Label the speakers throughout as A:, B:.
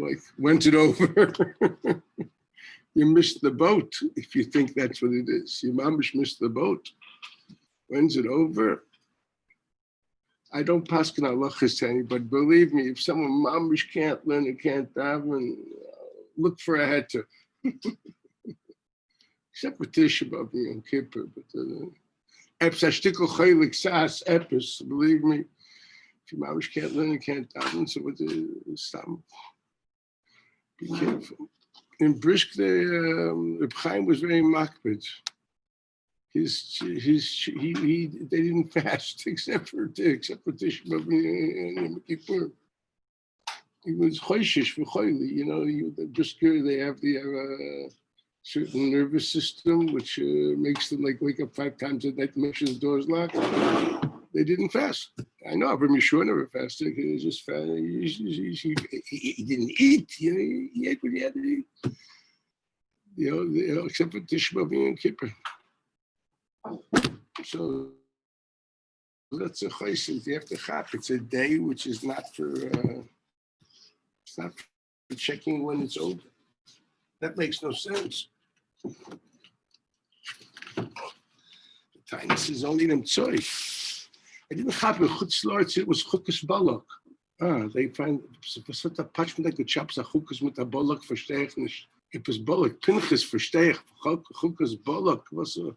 A: like, when's it over? You missed the boat if you think that's what it is. You mamish missed the boat. When's it over? I don't paskin halachas to anybody, but believe me, if someone mamish can't learn and can't daven, look for a heter. Except with Tisha B'Av and Yom Kippur, but epis, believe me, if your mamish can't learn and can't daven, so what stop. Be careful. In Brisk, Reb Chaim was very makbid. They didn't fast except for Tisha B'Av and Yom Kippur. He was choishish for choili. You know, the Brisker, they have the certain nervous system which makes them like wake up 5 times a night to make sure the door is locked. They didn't fast. I know Avram Yeshua never fasted. He just he didn't eat. You know, he ate what he had to eat. You know, except for Tisha B'Av and Yom Kippur. So that's a chaysin. You have to chap. It's a day which is not for. It's not for checking when it's over. That makes no sense. The Tainus is only them tzoy. I didn't have a chutz lords. It was chukas balak. They find such a patchman that could chop a chukas with a balak versteig nicht. It was balak. Pinchas versteig. Chukas balak was a.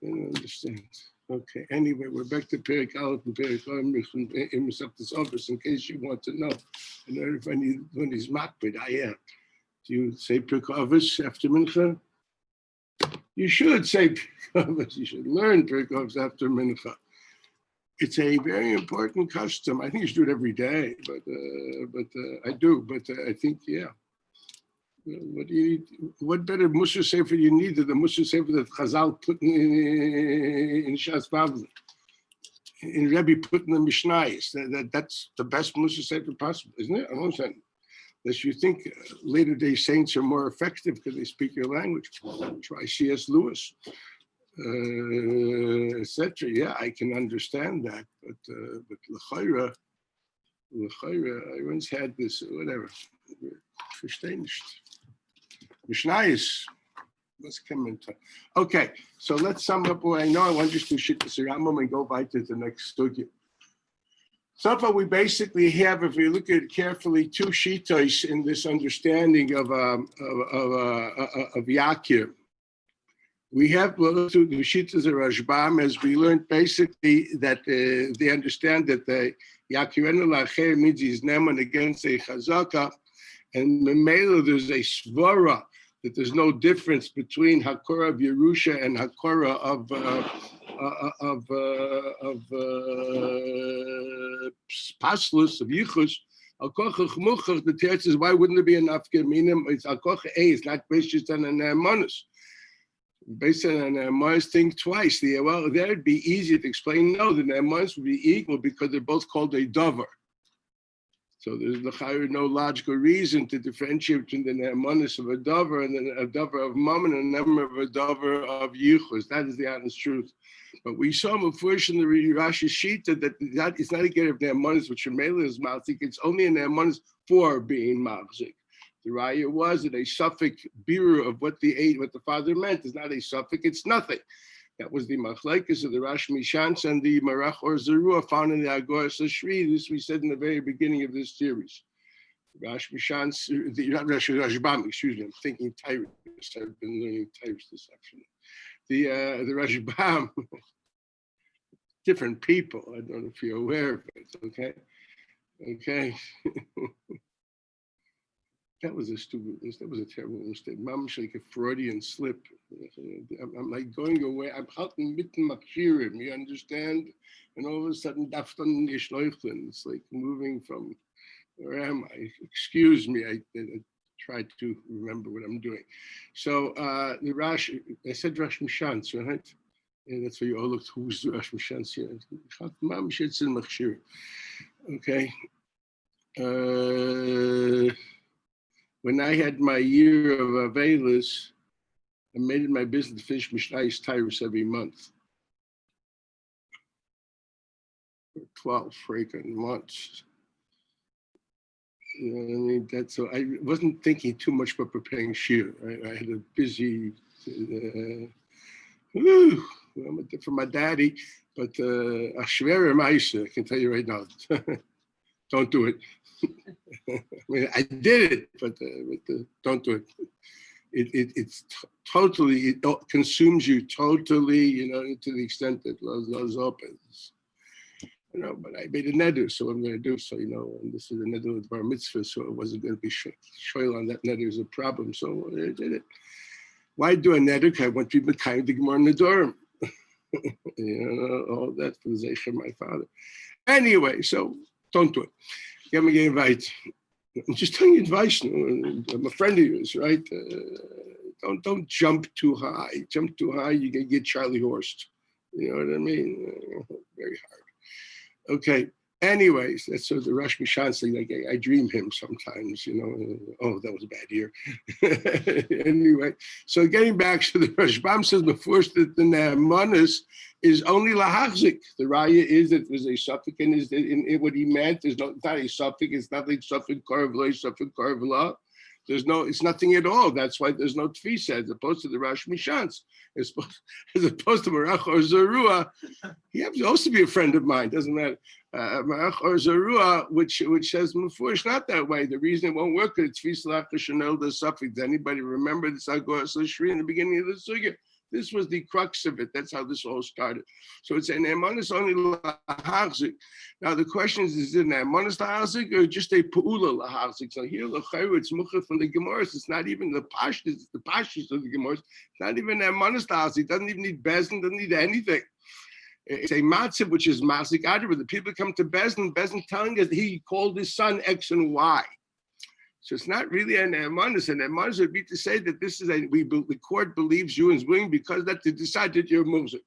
A: I don't understand. Okay. Anyway, we're back to Perek Aleph and Perek Aleph in this office in case you want to know. And everybody when he's makbid, I am. Do you say Perek Aleph after Mincha? You should say Perek Aleph. You should learn Perek Aleph after Mincha. It's a very important custom. I think you should do it every day, but I do. But I think, yeah. What do you need? What better Musar Sefer you need than the Musar Sefer that Chazal put in Shas Bavli, in Rebbe put in the Mishnayos? That's the best Musar Sefer possible, isn't it? I don't understand. Unless you think later day saints are more effective because they speak your language. Try C.S. Lewis, etc. Yeah, I can understand that, but L'chaira, I once had this, whatever, verstehe nicht. Mishnayos, let's come into. Okay, so let's sum up what I know. I want just to shit the Rambam and go right to the next study. So far, we basically have, if we look at it carefully, 2 shitos in this understanding of Yakir. We have to the shitas of Rashbam, as we learned basically that they understand that the Yakirenu Lacher means he's neman against a chazaka, and Memela there's a svara that there's no difference between Hakora of Yerusha and Hakora of Paslus, of Yichus. The teretz says, why wouldn't there be enough Geminim? It's Alkoch A, it's not based on an Amonus. Based on an Amonus, think twice. Well, that'd be easy to explain. No, the Amonus would be equal because they're both called a dover. So there's no logical reason to differentiate between the Ne'emanis of a dover and then a dover of Mammon and a dover of Yichus. That is the honest truth. But we saw Mufurish in the Rashi Shita that it's not a get of Ne'emanis, which Shemela is Malzik. It's only a Ne'emanis for being Malzik. The Raya was that a suffix biru of what the father meant is not a suffix, it's nothing. That was the machlekes of the Rash Mishans and the Marach or Zerua found in the Agoras Shri. This we said in the very beginning of this series. Rash Mishans, the Rashbam, excuse me, I'm thinking Tyrus. I've been learning Tyrus this afternoon. The Rashbam, different people. I don't know if you're aware of it. Okay. That was a stupid mistake. That was a terrible mistake. Mamash like a Freudian slip. I'm like going away. I'm halten mitten makshirim. You understand? And all of a sudden, daftan yishloichlin. It's like moving from. Where am I? Excuse me. I tried to remember what I'm doing. So the Rash. I said Rash Mishans, right? And that's why you all looked. Who's the Rash Mishans here? Mamash it's in makshirim. Okay. When I had my year of Avelis, I made it my business to finish Mishnayos Tyrus every month. For 12 freaking months. You know what I mean? That's so. I wasn't thinking too much about preparing shir. I had a busy. For my daddy, but a schwerer Meise, I can tell you right now. Don't do it. I mean, I did it, but don't do it. It's totally, it consumes you totally, to the extent that Los opens. But I made a neder, so I'm going to do so, and this is a neder with bar mitzvah, so it wasn't going to be shoyl on that neder is a problem, so I did it. Why do a neder? Because I want to be kind of the Gemara in the dorm. All that for the Zecher, my father. Anyway, so don't do it. Get me invite. I'm just telling you advice. I'm a friend of yours, right? Don't jump too high. Jump too high, you can get Charlie Horst. You know what I mean? Very hard. Okay. Anyways, that's sort of the Rosh Mishan thing. Like I dream him sometimes, Oh, that was a bad year. Anyway, so getting back to the Rashbam says before that the Naamanus is only lahachzik. The raya is that there's a suffix, and is in what he meant. There's not a suffix. It's nothing suffix korvla, suffix korvla. It's nothing at all. That's why there's no tfisa, as opposed to the Rosh Mishans. As opposed to Marach or Zerua, he happens to also be a friend of mine. Doesn't matter. Marach or Zerua, which says Mefurish not that way. The reason it won't work is tfisa lachar shenel the suffix. Does anybody remember this Agor Shri in the beginning of the sugya? This was the crux of it. That's how this all started. So it's an emanus only lahachzik. Now the question is it an emanus lahachzik or just a pu'ula lahachzik? So here, it's mucha from the Gemaras. It's not even the pashtus. It's the pashtus of the Gemaras. It's not even an emanus lahachzik. It doesn't even need bezin. Doesn't need anything. It's a matziv which is masik adra. The people come to bezin. Bezin telling us that he called his son X and Y. So it's not really an emanus. An emanus would be to say that this is the court believes you and is willing because that to decide that you're Muslim.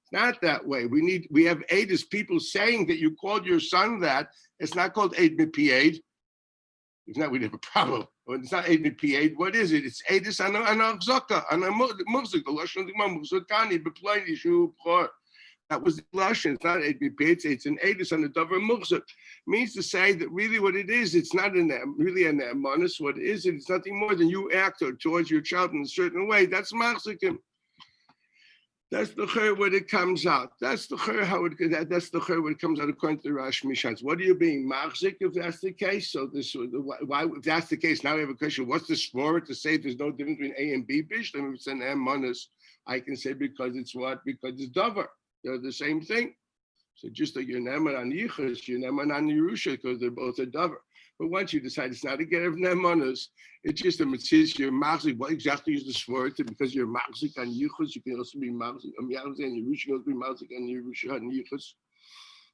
A: It's not that way. We have aid as people saying that you called your son that. It's not called aid mipi aid. If not, we'd have a problem. When it's not aid mipi aid, what is it? It's aidis an achzaka, an muzak, the lashon of the Gemara, muzakani, beploying issue. That was the lashon. It's not aid mipi, it's an aidis on the davar muzak. Means to say that really what it is, it's not really an emanus. What it is, it's nothing more than you act towards your child in a certain way. That's machzikim. That's the chur when it comes out. That's the chur that's the chur when it comes out according to the Rosh Mishans. What are you being machzik if that's the case? So why if that's the case, now we have a question. What's the svara to say there's no difference between A and B bish? Then if it's an emanus, I can say because it's what? Because it's davar. They're the same thing. So just like you're neman on yichus, you're neman on yerusha because they're both a davar. But once you decide it's not a get of nemanas, it's just a mitzvah. You're machzik. What exactly is the svara? Because you're machzik on yichus, you can also be machzik on yerusha, and yerusha can also be machzik on yerusha and yichus.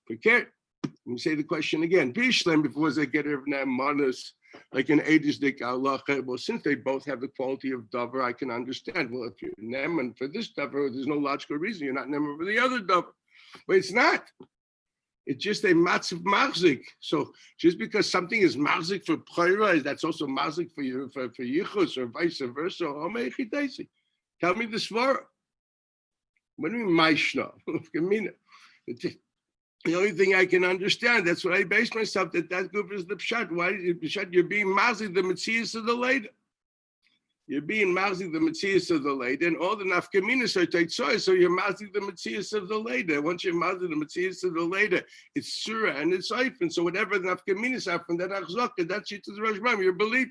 A: Forget. Let me say the question again. Bishlem before they get of nemanas, like an edisdik Allah. Well, since they both have the quality of davar, I can understand. Well, if you're neman for this davar, there's no logical reason you're not neman for the other davar. But it's not. It's just a matziv machzik. So just because something is machzik for pchayra, that's also machzik for yichus or vice versa. Tell me the svara. What do you mean maishna? The only thing I can understand, that's what I base myself, that group is the pshat. Why is it pshat? You're being machzik the metzias of the later. You're being machzik the metzias of the later, and all the nafkaminas are teitzoy, so you're machzik the metzias of the later. Once you're machzik the metzias of the later, it's surah and it's oifen. So whatever the nafkaminas are from that achzaka, that's it to the Rosh Hashanah. Your belief,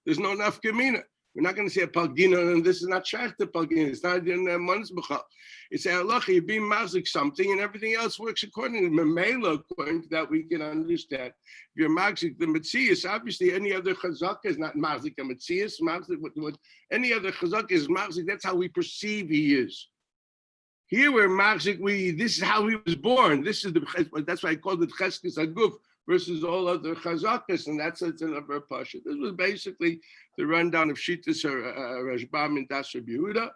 A: there's no nafkamina. We're not going to say a palgina, and this is not shaykh to palgina. It's not in manas b'chal. It's a halacha. You're being machzik something, and everything else works accordingly. Memela, according to that, we can understand. If you're machzik the metzias, obviously any other chazaka is not machzik a metzias. Machzik what any other chazaka is machzik. That's how we perceive he is. Here we're machzik. This is how he was born. That's why I called it cheskes aguf versus all other chazakas, and that's another pasha. This was basically the rundown of Shittas Rashbam and Das Rabbi Yehuda.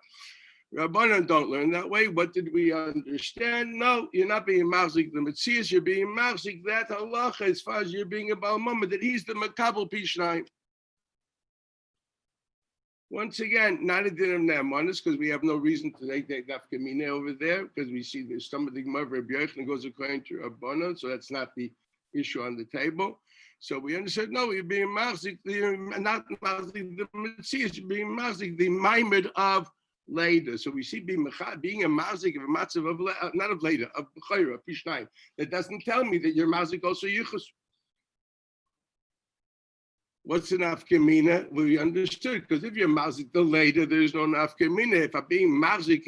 A: Rabbanan don't learn that way. What did we understand? No, you're not being machzik the Metzias, you're being machzik that halacha as far as you're being a Baal Mama, that he's the Makabel Pishnayim. Once again, not a din of nemanis, because we have no reason to take nafkamina over there, because we see there's some of the Gemara Rabbi Yochanan goes according to Rabbanan, so that's not the issue on the table. So we understood, no, you're being mazik, not mazik the Metzias, you're being mazik the maimed of later. So we see being a mazik of a matzav of not of later, of b'chayra, pishnayim. That doesn't tell me that you're mazik also yichus. What's an nafkamina? We understood, because if you're mazik the later, there's no nafkamina. If I'm being mazik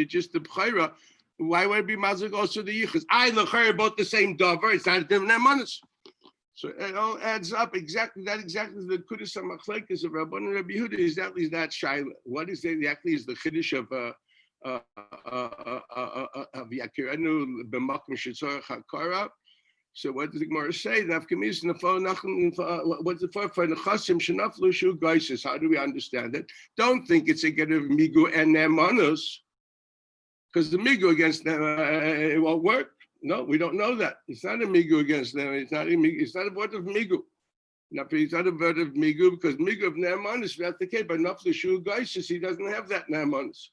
A: just the b'chayra, why would I be mazik also the yichus? I look both the same dover. It's not a different amanis. So it all adds up exactly the Kudus HaMachlekes of Rabban and Rabbi Yehuda is that shaila. What is exactly is the Chiddush of Yakirenu b'makom shetzorach hakara? So what does the Gemara say? What's the for nechasim shenaflu shu geises? How do we understand it? Don't think it's a get of migu and nemanos, because the migu against them it won't work. No, we don't know that. It's not a migu against them. It's not a word of migu. It's not a word of migu because migu of ne'amanis, that's the case. But not the shu geises, he doesn't have that ne'amanis.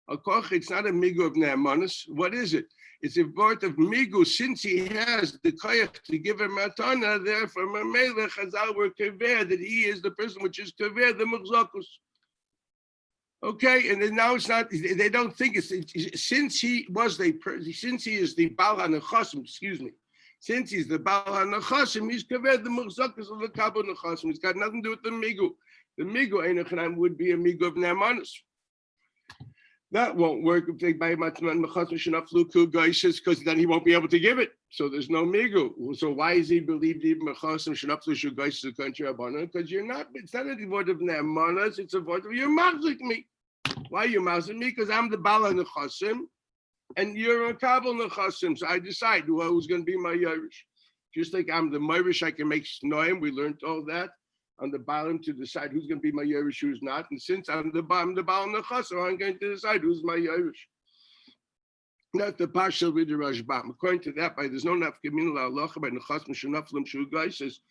A: It's not a migu of ne'amanis. What is it? It's a word of migu since he has the koyach to give him matana. Therefore, Mamela Chazal were kaver that he is the person which is kaver the muzakus. Okay, and then now it's not. They don't think it's since he is the Baal HaNechasim. Excuse me. Since he's the Baal HaNechasim, he's covered the Muzakas of the Kabul Nechasim. It's got nothing to do with the Migu. The Migu Einachanam would be a Migu of Naamanus. That won't work if they buy Matman Mechasim Shenaflu Ku Gaishas, because then he won't be able to give it. So there's no Migu. So why is he believed even Mechasim Shenaflu Shu Gaishas the country Abana? Because you're not. It's not a word of Naamanus. It's a word of you're mazik me. Why are you mazik me? Because I'm the Baal HaNechasim, and you're a Kabul Nechasim. So I decide who's going to be my Yerush. Just like I'm the Meirish, I can make Shnoim. We learned all that. On the Baalim to decide who's going to be my Yerush, who's not. And since I'm the Baal Nechasim, I'm going to decide who's my Yerush. Not the partial with the Rashbam. According to that, there's no nafkamin la'alocha by Nechasim Shenaflim Shu Gaises.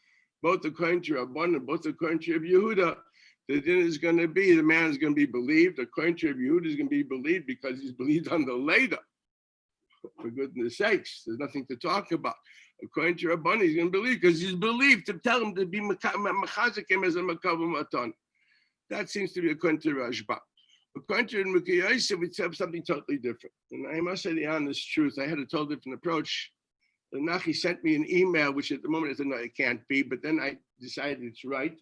A: Both according to Rabban and both according to Yehuda. The din is going to be, the man is going to be believed. According to Yehuda, is going to be believed because he's believed on the later. For goodness sakes, there's nothing to talk about. According to Rabban, he's going to believe because he's believed to tell him to be mechazik as a makabel matan. That seems to be according to Rashba. According to Mukiyosef, we have something totally different. And I must say the honest truth, I had a totally different approach. The Nachi sent me an email, which at the moment I said, no, it can't be, but then I decided it's right.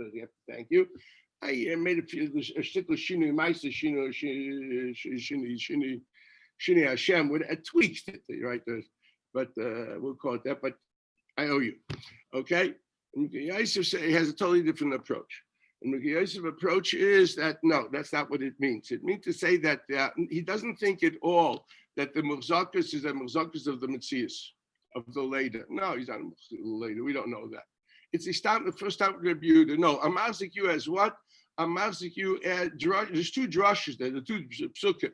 A: I have to thank you. I made a shtickle shinu ma'isa shini Hashem with a tweaked it, right? But we'll call it that. But I owe you, okay? And Yosef has a totally different approach. And Yosef's approach is that no, that's not what it means. It means to say that he doesn't think at all that the Murzakas is a Murzakas of the Metzias, of the later. No, he's not a later. We don't know that. It's the first time with Rabbi Yehuda. No, Amazik you as what? Amazik you as there's two drushes there, the two psukim.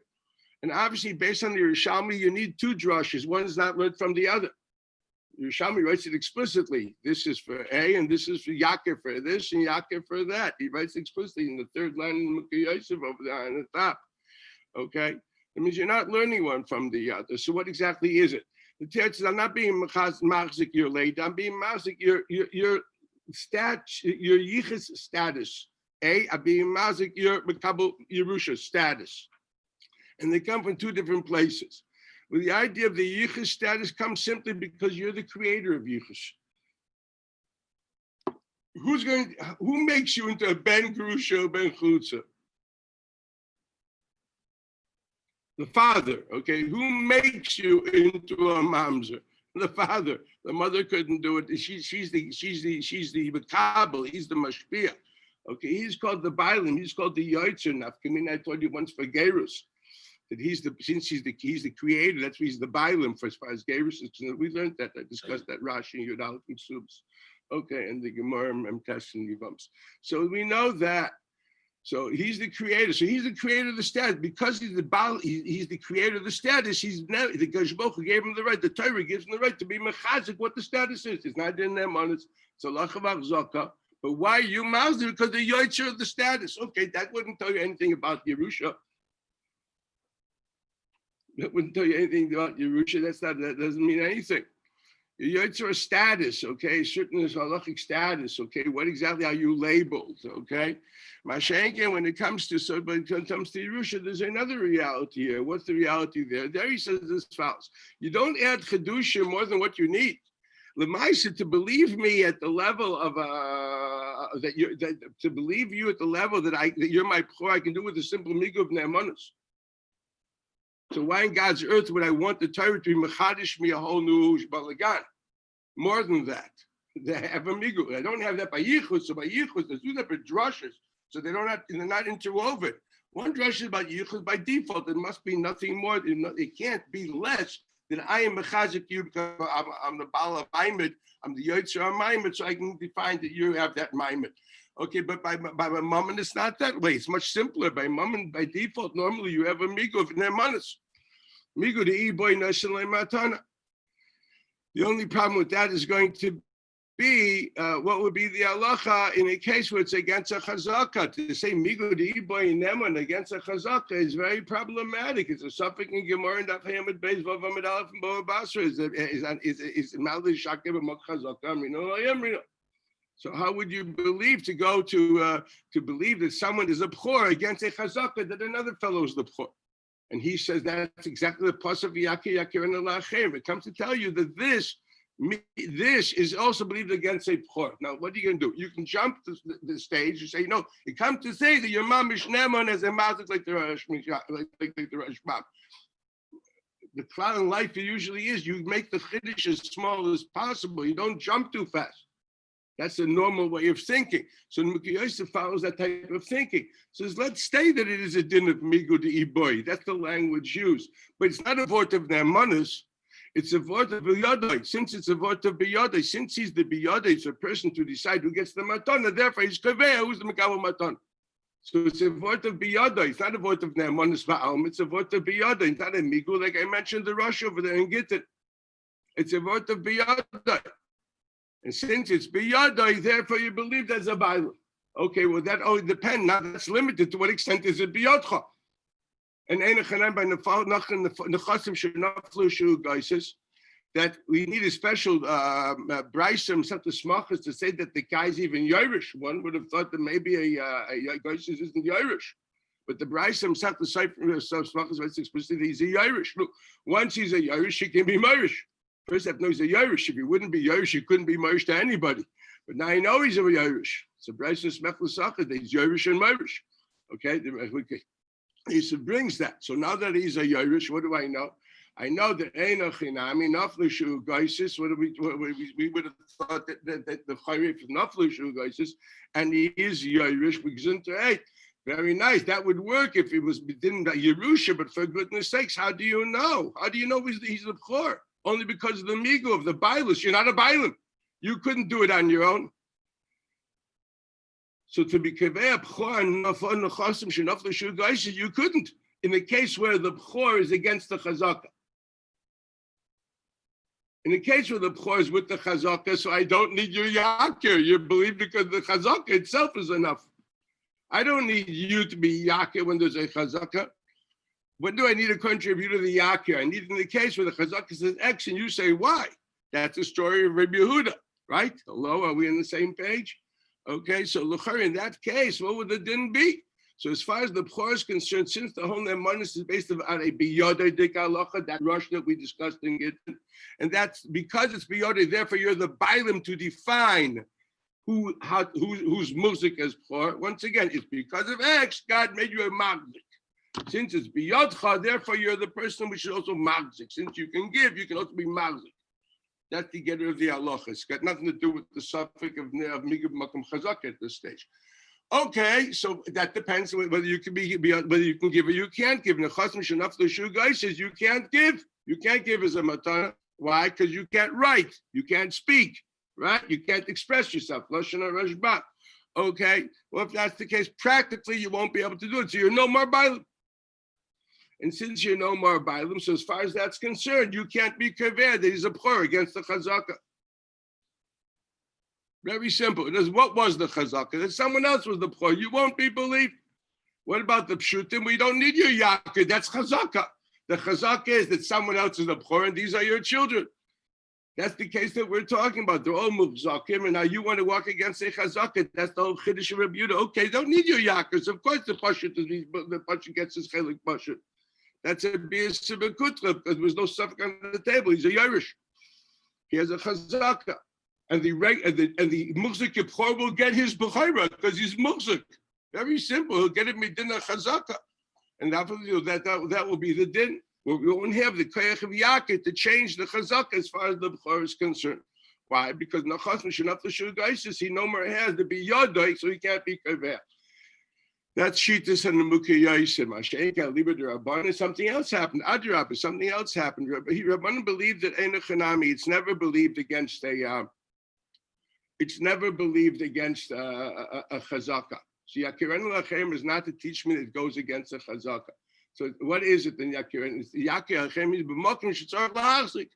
A: And obviously, based on the Yerushalmi, you need two drushes. One is not read from the other. Yerushalmi writes it explicitly. This is for A, and this is for Yaakov for this, and Yaakov for that. He writes explicitly in the third line in Mukhi Yosef over there on the top. Okay? That means you're not learning one from the other. So what exactly is it? The text says, I'm not being mazik your late. I'm being mazik your yichus status. I'm being mazik your makabel Yerusha status. And they come from two different places. Well, the idea of the yichus status comes simply because you're the creator of yichus. Who makes you into a ben grusha, ben chutza? The father, okay? Who makes you into a mamzer? The father. The mother couldn't do it. She's the makabel. He's the mashpia. Okay, he's called the bailim. He's called the yoitzer nafkamin. I told you once for gerus that since he's the creator. That's why he's the bailim for as far as gerus is concerned. We learned that. I discussed that Rashi and Yudal Subs. Okay, and the Gemara and Tes and Yivams. So we know that. So he's the creator. So he's the creator of the status. Because he's the Baal, he's the creator of the status. He's now the Gashboch who gave him the right. The Torah gives him the right to be mechazik what the status is. It's not in them on it. It's a lachavach zaka. But why are you moused? Because the yoitzer of the status. Okay, that wouldn't tell you anything about Yerusha. That wouldn't tell you anything about Yerusha. That doesn't mean anything. Your Yotzer status, okay, certain halachic status, okay. What exactly are you labeled, okay? Mashenken, when it comes to Yerusha, there's another reality here. What's the reality there? There he says this follows: you don't add chedusha more than what you need. Lemaisa, to believe me at the level of to believe you at the level that you're my poor, I can do with a simple migu of ne'emanus. So why in God's earth would I want the Torah to be mechadish me a whole new balagan? More than that, they have a migu. I don't have that by yichus. So by yichus, they do that by drushes. So they're not interwoven. One drush is about yichus by default. It must be nothing more. It can't be less than I am mechazik you because I'm the bala of maimed. I'm the yotzer of maimed, so I can define that you have that maimed. Okay, but by mammon, it's not that way. It's much simpler. By mammon, by default, normally you have a migu of ne'emanis. Migu de iboy nashon le'matana. The only problem with that is going to be what would be the halacha in a case where it's against a chazaka. To say migu de iboy ne'eman against a chazaka is very problematic. It's a suffix in Gemara and Daf Hamid Beis Vav Amid Aleph and Bo Basra is Maldi Shakev Mok Chazaka Mino Ayemrino. So how would you believe to go to believe that someone is a b'chor against a chazaka that another fellow is the b'chor? And he says that's exactly the plus of Yakir Yakir and Alachem. It comes to tell you that this is also believed against a b'chor. Now, what are you going to do? You can jump the stage and say, no, it comes to say that your mom is neman as a mazik like the Rosh Bab. The cloud in life usually is you make the chiddush as small as possible. You don't jump too fast. That's the normal way of thinking. So Mukhi Yosef follows that type of thinking. Says, let's say that it is a din of migu de iboy. That's the language used. But it's not a vort of ne'emanis. It's a vort of biyadai. Since it's a vort of biyadai, since he's the biyadai, it's a person to decide who gets the matana. Therefore, he's kaveh, who's the mekabel matana. So it's a vort of biyadai. It's not a vort of ne'emanis va'alm. It's a vort of biyadai. It's not a migu like I mentioned the Rush over there in Gittin. It's a vort of biyadai. And since it's biyadai, therefore you believe there's a bailam. Okay, well that only depends. Now that's limited to what extent is it biyadcha. And Einachanam by Nechasim Shenaflu Shu Gaisis, that we need a special braysim, something smachas to say that the guy's even Irish. One would have thought that maybe a Gaisis isn't Irish. But the braysim something smachas explicitly he's a Irish. Look, once he's a Irish, he can be Irish. First, I have to know he's a Irish. If he wouldn't be Irish, he couldn't be Irish to anybody. But now I know he's a Irish. So Bryson Smechlasachah, he's Irish and Irish. Okay, he brings that. So now that he's a Irish, what do I know? I know that Einachinami Naflushu Gaisis. We would have thought that the Chayrif is Naflushu Gaisis, and he is Irish. Hey, very nice. That would work if he didn't Yerusha. But for goodness sakes, how do you know? How do you know he's the B'chor? Only because of the migu of the bailus. You're not a bailim. You couldn't do it on your own. So to be kevei b'chor and nechasim shenaflu shu gaisis, you couldn't. In the case where the b'chor is against the chazaka. In the case where the b'chor is with the chazaka, so I don't need your yakir. You believe because the chazaka itself is enough. I don't need you to be yakir when there's a chazaka. What do I need to contribute to the yakir? I need in the case where the chazaka says X and you say Y. That's the story of Rabbi Yehuda, right? Hello, are we on the same page? Okay, so l'chari, in that case, what would the din be? So as far as the b'chor is concerned, since the whole ne'emanis is based on a biyodei dik halacha, that rush that we discussed in Gittin, and that's because it's biyodei, therefore you're the bailim to define whose music is b'chor. Once again, it's because of X, God made you a magzik. Since it's biyodcha, therefore you're the person we should also magzik. Since you can give, you can also be magzik. That's the getter of the halacha. It's got nothing to do with the suffix of migub makom chazak at this stage. Okay, so that depends whether you can whether you can give or you can't give. Nechasim shenaflu shu says you can't give. You can't give as a matana. Why? Because you can't write. You can't speak. Right? You can't express yourself. Lashon harashba. Okay. Well, if that's the case, practically you won't be able to do it. So you're no more bailim. And since you're no more bailim, so as far as that's concerned, you can't be kaver that he's a b'chor against the chazaka. Very simple. It is what was the chazaka? That someone else was the b'chor. You won't be believed. What about the pshutim? We don't need your yakir. That's chazaka. The chazaka is that someone else is the b'chor, and these are your children. That's the case that we're talking about. They're all muvzakim, and now you want to walk against a chazaka. That's the whole chiddush of Rabbi Yehuda. Okay, don't need your yakers. Of course, the pashut gets his chelik pashut. That's a bias bekutra because there was no suffix on the table. He's a Yerush. He has a chazaka, and the muvzik yibchor will get his bechayra because he's muvzik. Very simple. He'll get it midina chazaka, and that will be the din. We won't have the koyach of Yaakov to change the chazaka as far as the bechor is concerned. Why? Because Nachas Shenaf L'Shugaisis, he no more has to be Yodai, so he can't be Kaveh. That's Shitas and the Mukhi Yaisim. Mashenka Liber de Rabbanan. Something else happened. Adrab, something else happened. Rabbanan believed that Ein Chanami. It's never believed against a. It's never believed against a chazaka. So Yakiren Lachem is not to teach me that it goes against a chazaka. So what is it then Yakiren? Yakir Lachem is b'mokim shetzarach lahachzik.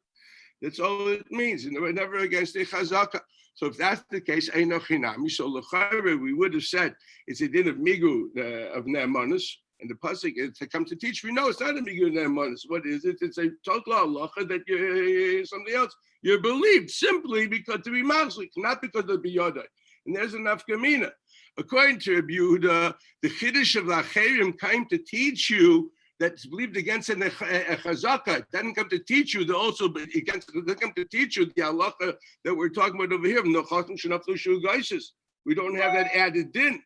A: That's all it means, and we're never against a chazaka. So if that's the case, Eino Chinami. So l'chayre, we would have said it's a din of migu of ne'emanus, and the pasuk is to come to teach. We know it's not a migu of ne'emanus. What is it? It's a total halacha that you're something else. You're believed simply because to be machzik, not because of the biyodai. And there's enough kamina. According to Rabbi Yehuda, the chiddush of l'acherim came to teach you that's believed against a chazaka. It doesn't come to teach you. They also against. They come to teach you the halacha that we're talking about over here. We don't have that added din,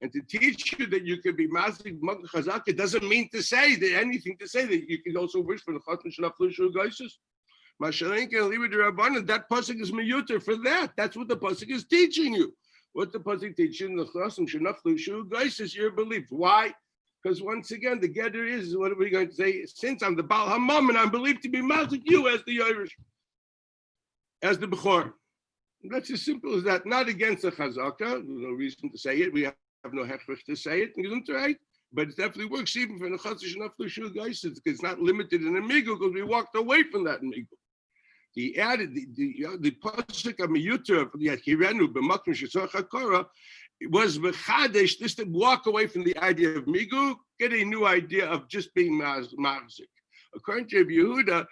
A: and to teach you that you can be masik chazaka doesn't mean to say that anything to say that you can also wish for the chatan shenaflu shu geisus. Mashalenka and liber derabbanan. That pasuk is miyuter for that. That's what the pasuk is teaching you. What the pasuk teaching the chatan shenaflu shu geisus. Your belief. Why? Because once again, the gather is, what are we going to say? Since I'm the Baal Hamam and I'm believed to be Mazik, you as the Irish, as the Bechor. That's as simple as that. Not against the Chazaka. There's no reason to say it. We have no hechvich to say it. Right? But it definitely works even for the Chazash and Aflushu guys. It's not limited in a Migu because we walked away from that Migu. He added the pasuk of Miyuter of the Hirenu b'makim shetzarach hakara. It was mechadesh, just to walk away from the idea of migu, get a new idea of just being marzik. According to Rabbi Yehuda,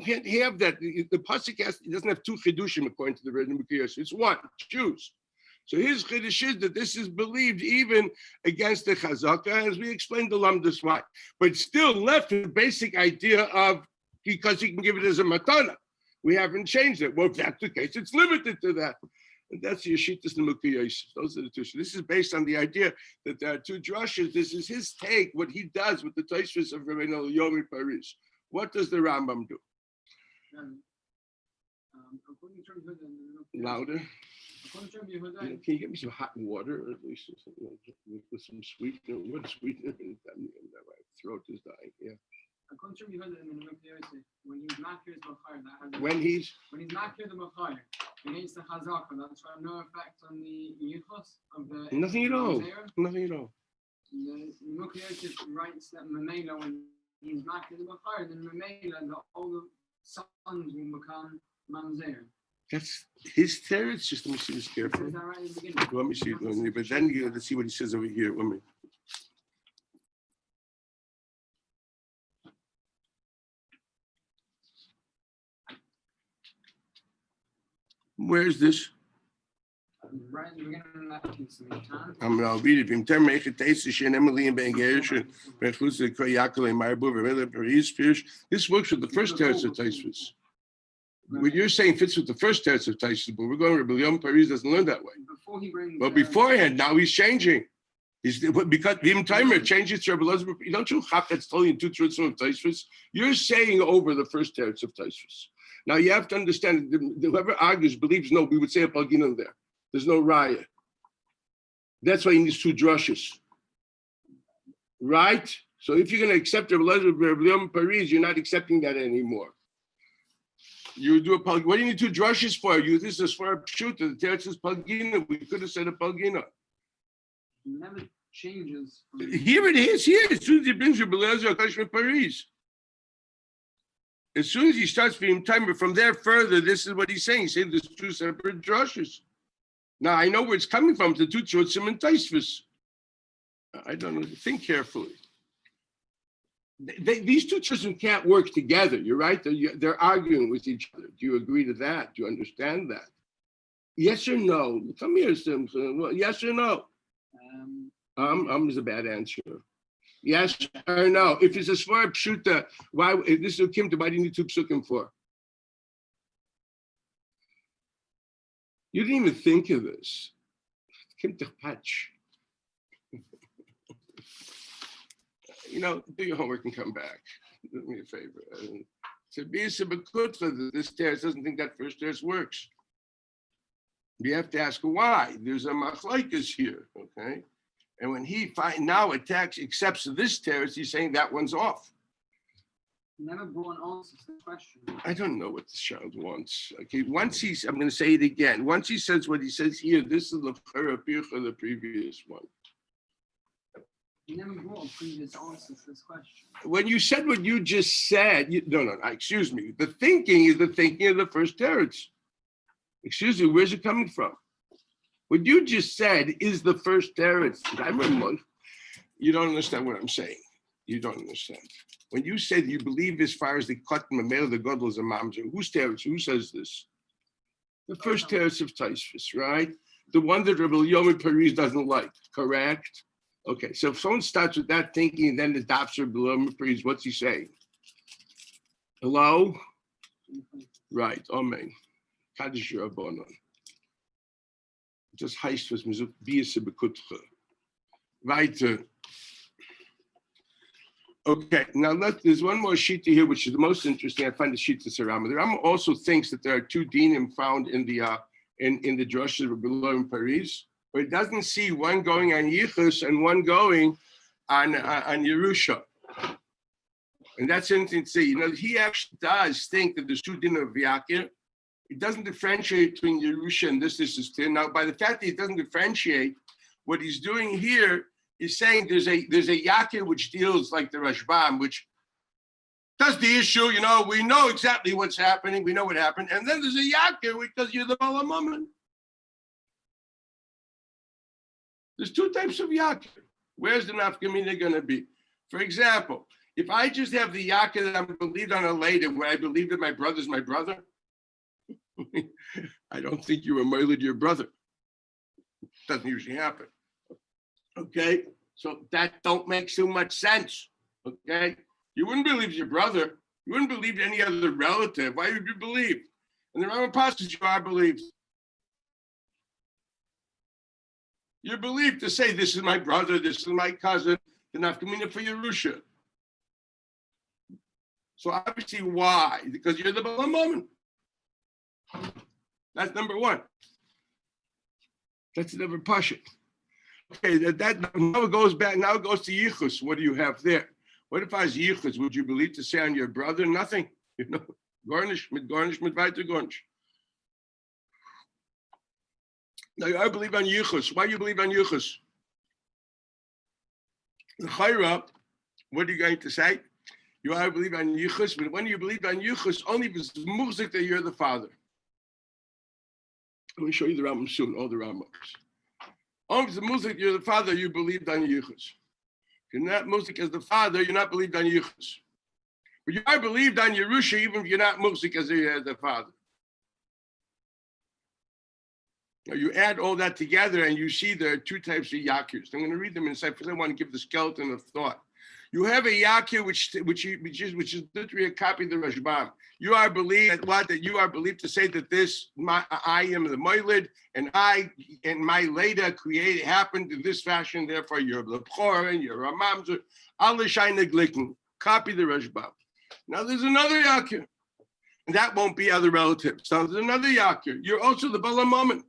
A: can't have that. The pasuk doesn't have two chidushim according to the Rebbe Mukiyos. It's one, choose. So his chidush is that this is believed even against the chazaka, as we explained the lamdas why, but still left with the basic idea of because he can give it as a matana. We haven't changed it. Well, if that's the case, it's limited to that. And that's the Yeshitas Nemukiyos. Those are the two. So this is based on the idea that there are two drushes. This is his take, what he does with the Tosfos of Rabbeinu Yomi Paris. What does the Rambam do? Louder. Can you get me some hot water, or at least with some sweetener? What sweetener? My throat is dying. Yeah. When he's not here the Machar against the Chazaka, that's why no effect on the Yichus of the nothing at all. Nothing at all. The Mukhyosef writes that Mamela, when he's not here the Machar, then Mamela, all the sons will become Mamzer. That's his theory. It's just let me see this carefully. Is that right in the beginning? Let me see it, but then let's see what he says over here. Let me. Where's this? Right in the beginning of that piece of time. I'll read it. This works with the first teretz of Tosfos. What you're saying fits with the first teretz of Tosfos, but we're going to Rabbi Yom Paris doesn't learn that way. Before he brings. But beforehand, now he's changing. He's because Vim Timer changes to Rabbi Elazar. Don't you have that's telling you two truths of Tosfos? You're saying over the first teretz of Tosfos. Now you have to understand that whoever argues believes no, we would say a palginon there. There's no raya. That's why he needs two drushes. Right? So if you're going to accept Rabbi Yom Paris, you're not accepting that anymore. You do a palginon. What do you need two drushes for? This is for a pshuta. The teretz is palginon. We could have said a palginon. It never changes. Here it is. Here, as soon as he brings Rabbi Elazar Paris. As soon as he starts being timer, from there further, this is what he's saying. He's saying there's two separate drushes. Now I know where it's coming from. The two truths and Tosfos. I don't know. Think carefully. these two children can't work together. You're right. They're arguing with each other. Do you agree to that? Do you understand that? Yes or no? Come here, Simson. Yes or no? Is a bad answer. Yes or no? If it's a svar pshuta, why? If this is a kimta, why do you need two psukim for? You didn't even think of this. Kimta patch. Do your homework and come back. Do me a favor. This stairs doesn't think that first stairs works. You have to ask why. There's a machlaikas here, okay? And when he now accepts this terrace, he's saying that one's off.
B: Never brought answers to the question.
A: I don't know what this child wants. Okay, I'm going to say it again. Once he says what he says here, this is the previous one.
B: You never brought a previous answer to this question.
A: When you said what you just said, excuse me. The thinking is the thinking of the first teretz. Excuse me, where's it coming from? What you just said is the first teretz. You don't understand what I'm saying. You don't understand. When you said you believe as far as the cotton, the godel is a mamzer, who's teretz? Who says this? The first teretz of Taisvis, right? The one that Rabbi Yomi Paris doesn't like, correct? Okay, so if someone starts with that thinking, and then the dafsher below Paris, what's he saying? Hello? Right, amen. Kaddish Rabbanon. Just heißt, was man so biese bekutche. Weiter. Okay, now there's one more sheet here, which is the most interesting. I find the sheet to Sarama. The Rama also thinks that there are two dinim found in the drushes of below in Paris, but it doesn't see one going on Yichus and one going on Yerusha. And that's interesting to see. He actually does think that there's two dinim of Yakir. It doesn't differentiate between Yerusha and this is tin. Now, by the fact that he doesn't differentiate, what he's doing here is saying there's a Yakir which deals like the Rashbam, which does the issue, we know exactly what's happening, we know what happened, and then there's a Yakir which does you're the Balamuman. There's two types of Yakir. Where's the nafkamina going to be? For example, if I just have the Yakir that I'm believed on a later, where I believe that my brother's my brother, I don't think you were married to your brother. Doesn't usually happen. Okay, so that don't make so much sense. Okay, you wouldn't believe your brother. You wouldn't believe any other relative. Why would you believe? And the Rambam passes you are believed. You're believed to say this is my brother, this is my cousin. The nafkamina for Yerusha. So obviously, why? Because you're the Balamuman. That's number one. That's never pashut. Okay, that now it goes back. Now it goes to yichus. What do you have there? What if I was yichus? Would you believe to say on your brother? Nothing. Garnish mit weiter garnish. Now I believe on yichus. Why do you believe on yichus? The chayra. What are you going to say? You are believe on yichus, but when you believe on yichus, only if it's muzik that you're the father. Let me show you the Rambam soon, all the Rambams. Only if it's muzik you're the father, you believed on yichus. If you're not muzik as the father, you're not believed on yichus. But you are believed on Yerusha, even if you're not muzik as the father. Now you add all that together, and you see there are two types of yakirs. I'm going to read them inside because I want to give the skeleton of thought. You have a yakir which is literally a copy of the Rashbam. You are believed that you are believed to say that I am the Moilid, and my later happened in this fashion. Therefore, you're the Bchor and you're a Mamzer. Allah Shaina Glicken. Copy the Rashbam. Now there's another yakir, and that won't be other relatives. Now there's another yakir. You're also the Bal HaMammon,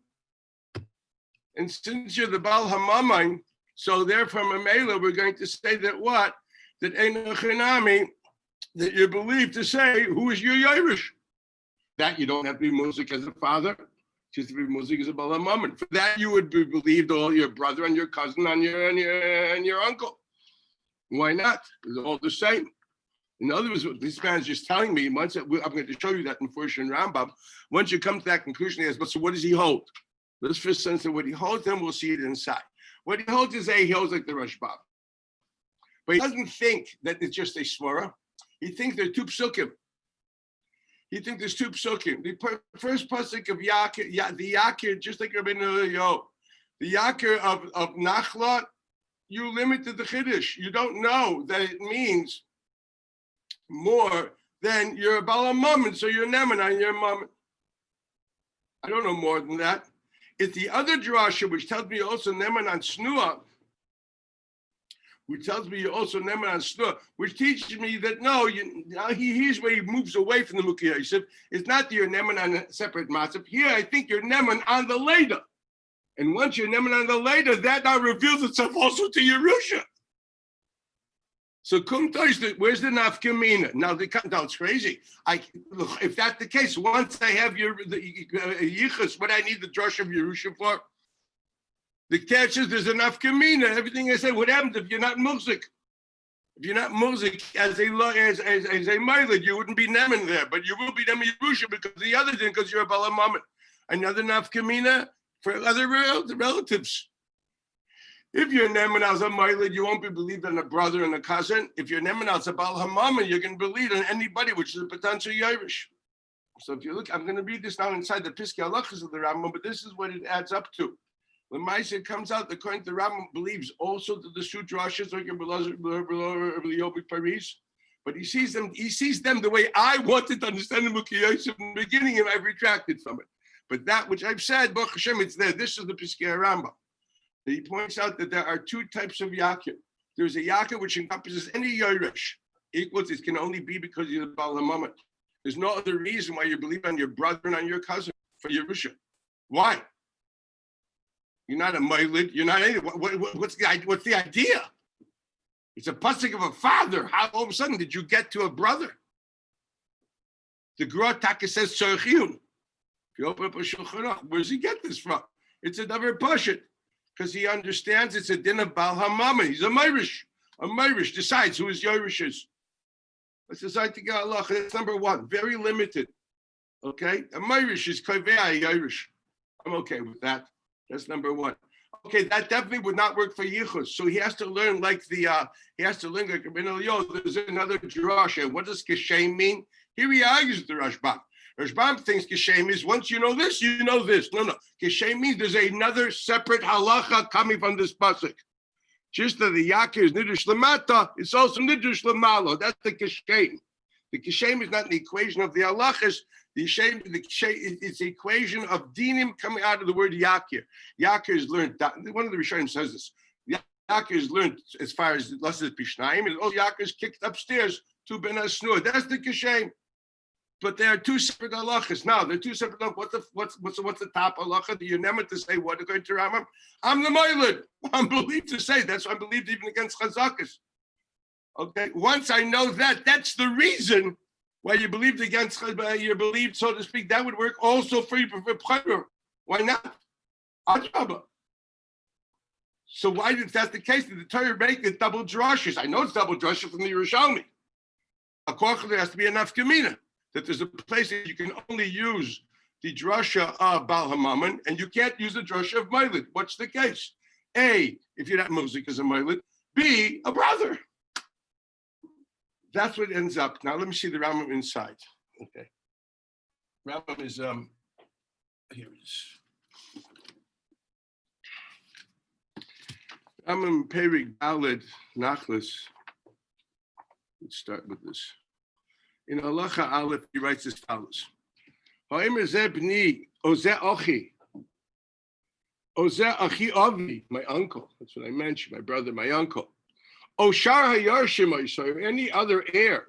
A: and since you're the Bal HaMammon, so therefore, Mamela, we're going to say that what? That Einochinami, that you believe to say, who is your Yerush? That you don't have to be Muzik as a father, just to be Muzik as a Bal HaMammon. For that, you would be believed all your brother and your cousin and your uncle. Why not? It's all the same. In other words, what this man is just telling me, I'm going to show you that in Fush and Rambam. Once you come to that conclusion, he asks, but so what does he hold? Let's first sense of what he holds, then we'll see it inside. What he holds is he holds like the Rashbam. But he doesn't think that it's just a svara. He thinks there are two psukim. He thinks there's two psukim. The first pasuk of Yakir, the Yakir, just like Rabbeinu Yo, the Yakir of Nachla, you limited the Chiddush. You don't know that it means more than you're a Balamam, so you're Neman on your mom. I don't know more than that. It's the other drasha, which tells me also Neman on Snua, which tells me also Neman on Snua, which teaches me that no, here's where he moves away from the Mukhi Yosef. It's not that you're Neman on a separate matzah. Here, I think you're Neman on the Leda. And once you're Neman on the Leda, that now reveals itself also to Yerusha. So where's the nafkamina? Now it's crazy. Look, if that's the case, once I have the yichus, what I need the drush of Yerusha for? The catch says there's a nafkamina. Everything I say, what happens if you're not muzik? If you're not muzik as a ma'ilid, you wouldn't be neman there, but you will be neman Yerusha because the other thing, because you're a balamamet. Another nafkamina for other relatives. If you're Neman as a Mailid, you won't be believed in a brother and a cousin. If you're Neman as a Baal Hamama, you can believe in anybody, which is a potential Yerush. So if you look, I'm going to read this now inside the Piskei Halachos of the Rambam, but this is what it adds up to. When Maisa comes out, according to the Rambam, believes also that the Sut Rashas like in Paris, but he sees them the way I wanted to understand the Mukhi Yosef in the beginning, and I've retracted from it. But that which I've said, Baruch Hashem, it's there. This is the Piskei Rambam. He points out that there are two types of yakir. There's a yakir which encompasses any yoresh. Equals it can only be because you're the Baal HaMamet. There's no other reason why you believe on your brother and on your cousin for Yerusha. Why? You're not a Mailid. You're not anything. What's the idea? It's a pasuk of a father. How all of a sudden did you get to a brother? The Gra Taka says Tzorchiyun. If you open up a Shulchan Aruch, where does he get this from? It's another pashut. Because he understands it's a din of Baal HaMama. He's a Meirish. A Meirish decides who his Yerush is. Let's decide to get Allah. That's number one. Very limited. Okay? A Meirish is Kovea Yerush. I'm okay with that. That's number one. Okay, that definitely would not work for Yichus. So he has to learn like there's another drasha. What does Geshem mean? Here he argues with the Rashbam. Rashbam thinks Geshem is once you know this, you know this. No. Geshem means there's another separate halacha coming from this pasuk. Just that the Yakir is Nidrush Lamata, it's also Nidrush Lamalo. That's the Geshem. The Geshem is not the equation of the halachas. The Geshem, it's the equation of dinim coming out of the word Yakir. Yakir is learned, one of the Rishonim says this. Yakir is learned as far as Lasset Pishnaim, and all Yakir is kicked upstairs to Ben Asnur. That's the Geshem. But there are two separate halachas. Now, they're two separate halachas. What's the top halacha? Do you never to say what according to Rambam? I'm the Mailid. I'm believed to say. That's why I'm believed even against Chazakas. Okay. Once I know that, that's the reason why you believed against you believed, so to speak. That would work also for Pchayra. Why not? Ajaba. So why, if that's the case, did the Torah make it double drashas? I know it's double drashas from the Yerushalmi. According there has to be enough kamina. That there's a place that you can only use the drasha of Baal HaMammon, and you can't use the drasha of Mailid. What's the case? A, if you're not muzik as a Mailid. B, a brother. That's what ends up. Now let me see the Rambam inside. Okay. Rambam is, here it is. Rambam Perik Balad Nachlas. Let's start with this. In Halacha Aleph, he writes as follows: Ha'emer zeh b'ni, o zeh achi, o zeh achi avi, my uncle. That's what I mentioned, my brother, my uncle. O shar hayarshim or any other heir.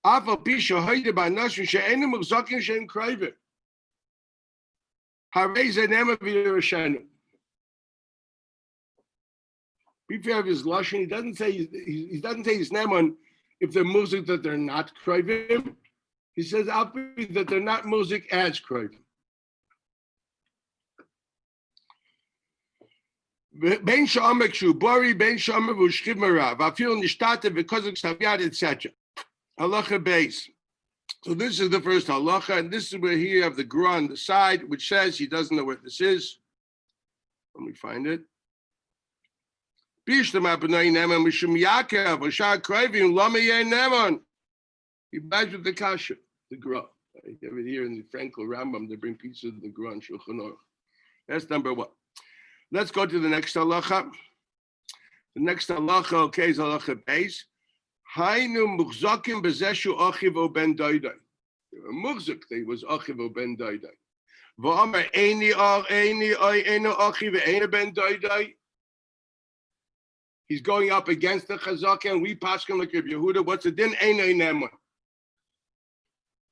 A: Aval pisha hayde ba'nashim she'enim u'zakin she'em krayver. Harei zeh nema v'yerashenu. Be fair of his lashon, he doesn't say he's neman. If they're music that they're not krivim, he says that they're not music as krivim. Ben shamek shubari, ben shamek v'ushchimarav, afil nishtate v'kozuk savyad, etc. Halacha base. So this is the first halacha, and this is where here you have the Gra on the side, which says he doesn't know what this is. Let me find it. Bishlam Abnai Neman Mishum Yaakov Vashar Krivim Lama Yeh Neman. He buys with the kasha, the gra. You have it here in the Frankel Rambam. They bring pieces of the gra and Shulchan Aruch. That's number one. Let's go to the next halacha. The next halacha, okay, is halacha beis. Hainu muchzakim bezeshu achiv o ben doidai. Muchzak, they was achiv o ben doidai. V'amar eini achiv ve'eina ben doidai. He's going up against the chazaka, and we paskin like Rabbi Yehuda. What's the din? Eina neman.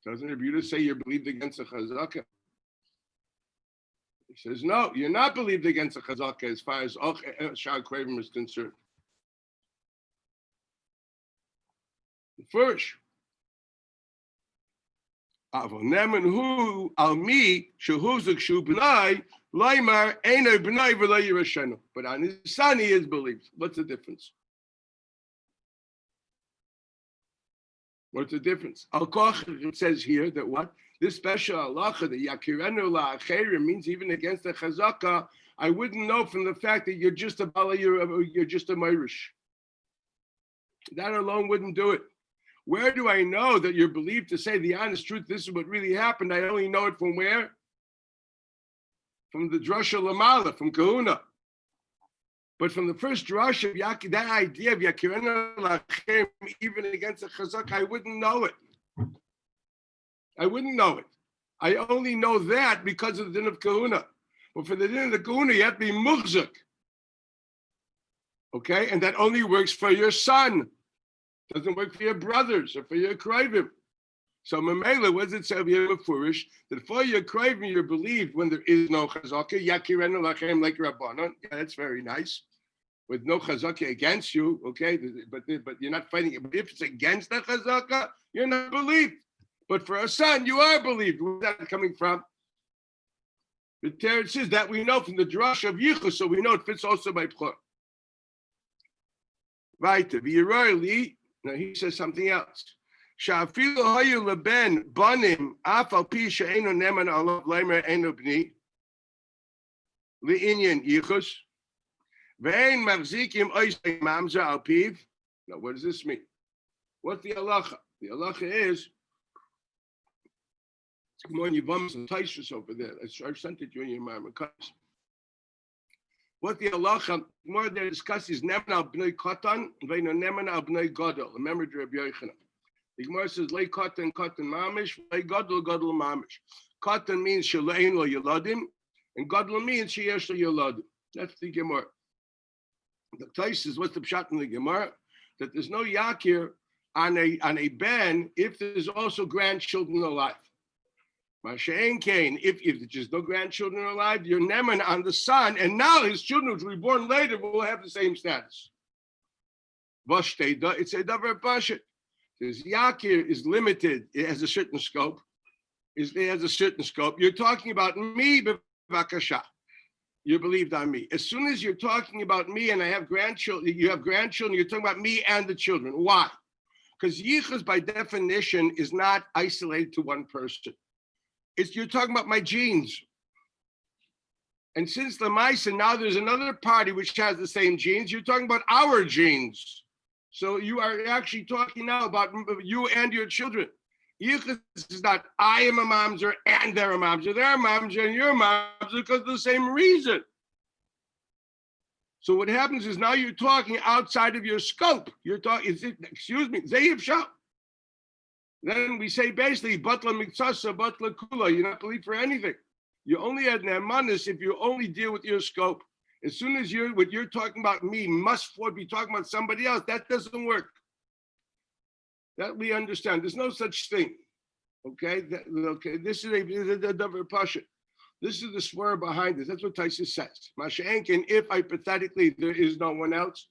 A: Doesn't Rabbi Yehuda say you're believed against the chazaka? He says, no, you're not believed against the chazaka as far as Shar Krevim is concerned. First, Avonemen hu al mi shehuzuk shu b'nai laimar eno b'nai v'lo yirashenu. But on his son he is believed. What's the difference? What's the difference? Al koch, it says here that what? This special halacha, the yakirenu la'acherim, means even against the chazaka, I wouldn't know from the fact that you're just a bala, you're just a Meirish. That alone wouldn't do it. Where do I know that you're believed to say the honest truth? This is what really happened. I only know it from where? From the drasha lamala, from Kahuna. But from the first drasha, that idea of yakirenu la'acherim, even against the chazaka, I wouldn't know it. I wouldn't know it. I only know that because of the din of kahuna. But for the din of the kahuna, you have to be muhzak. Okay? And that only works for your son. Doesn't work for your brothers or for your krivim. So Mamela, what does it say here with Furish? That for your krivim, you're believed when there is no chazaka. Yakirenu lachem like Rabbanan. Yeah, that's very nice. With no chazaka against you, okay? But you're not fighting it. But if it's against the chazaka, you're not believed. But for a son, you are believed. Where's that coming from? The Teretz says that we know from the drush of Yichus, so we know it fits also by Pchor. Right, now he says something else. Sha'afilu hayu leben banim afal pi she'enu neman alav leimer enu bni li'inyan Yichus ve'en machzikim oisei mamza al piv. Now, what does this mean? What's the halacha? The halacha is more Yevamos and Taishus over there. I sent it to you in your mind. What the halacha more they discuss is neman al bnei katan ve'ino neman al bnei gadol. Remember the Rabbi Yochanan. The Gemara says lei katan mamish, lei gadol mamish. Katan means shelein lo yeladim, and gadol means sheyesh lo yeladim. That's the Gemara. The Taishus, what's the pshat in the Gemara? That there's no yakir on a ben if there's also grandchildren alive. Masha'en Cain, if there's no grandchildren alive, you're neman on the son, and now his children, which will be born later, will have the same status. It's a davar pashat. This yakir is limited. It has a certain scope. It has a certain scope. You're talking about me, b'vakasha. You're believed on me. As soon as you're talking about me and I have grandchildren, you have grandchildren, you're talking about me and the children. Why? Because yichus, by definition, is not isolated to one person. You're talking about my genes. And since the Maisa, now there's another party which has the same genes, you're talking about our genes. So you are actually talking now about you and your children. Yichus is not I am a mamzer and they're a mamzer. They're a mamzer and you're a mamzer because of the same reason. So what happens is now you're talking outside of your scope. You're talking, Zayiv Shah. Then we say basically, Batla Miktsasa, Batla Kula, you're not believed for anything. You only had Nemanis if you only deal with your scope. As soon as what you're talking about me must be talking about somebody else, that doesn't work. That we understand. There's no such thing. Okay? This is a davar pasha. This is the swear behind this. That's what Taisus says. Masha'enkin, if hypothetically there is no one else,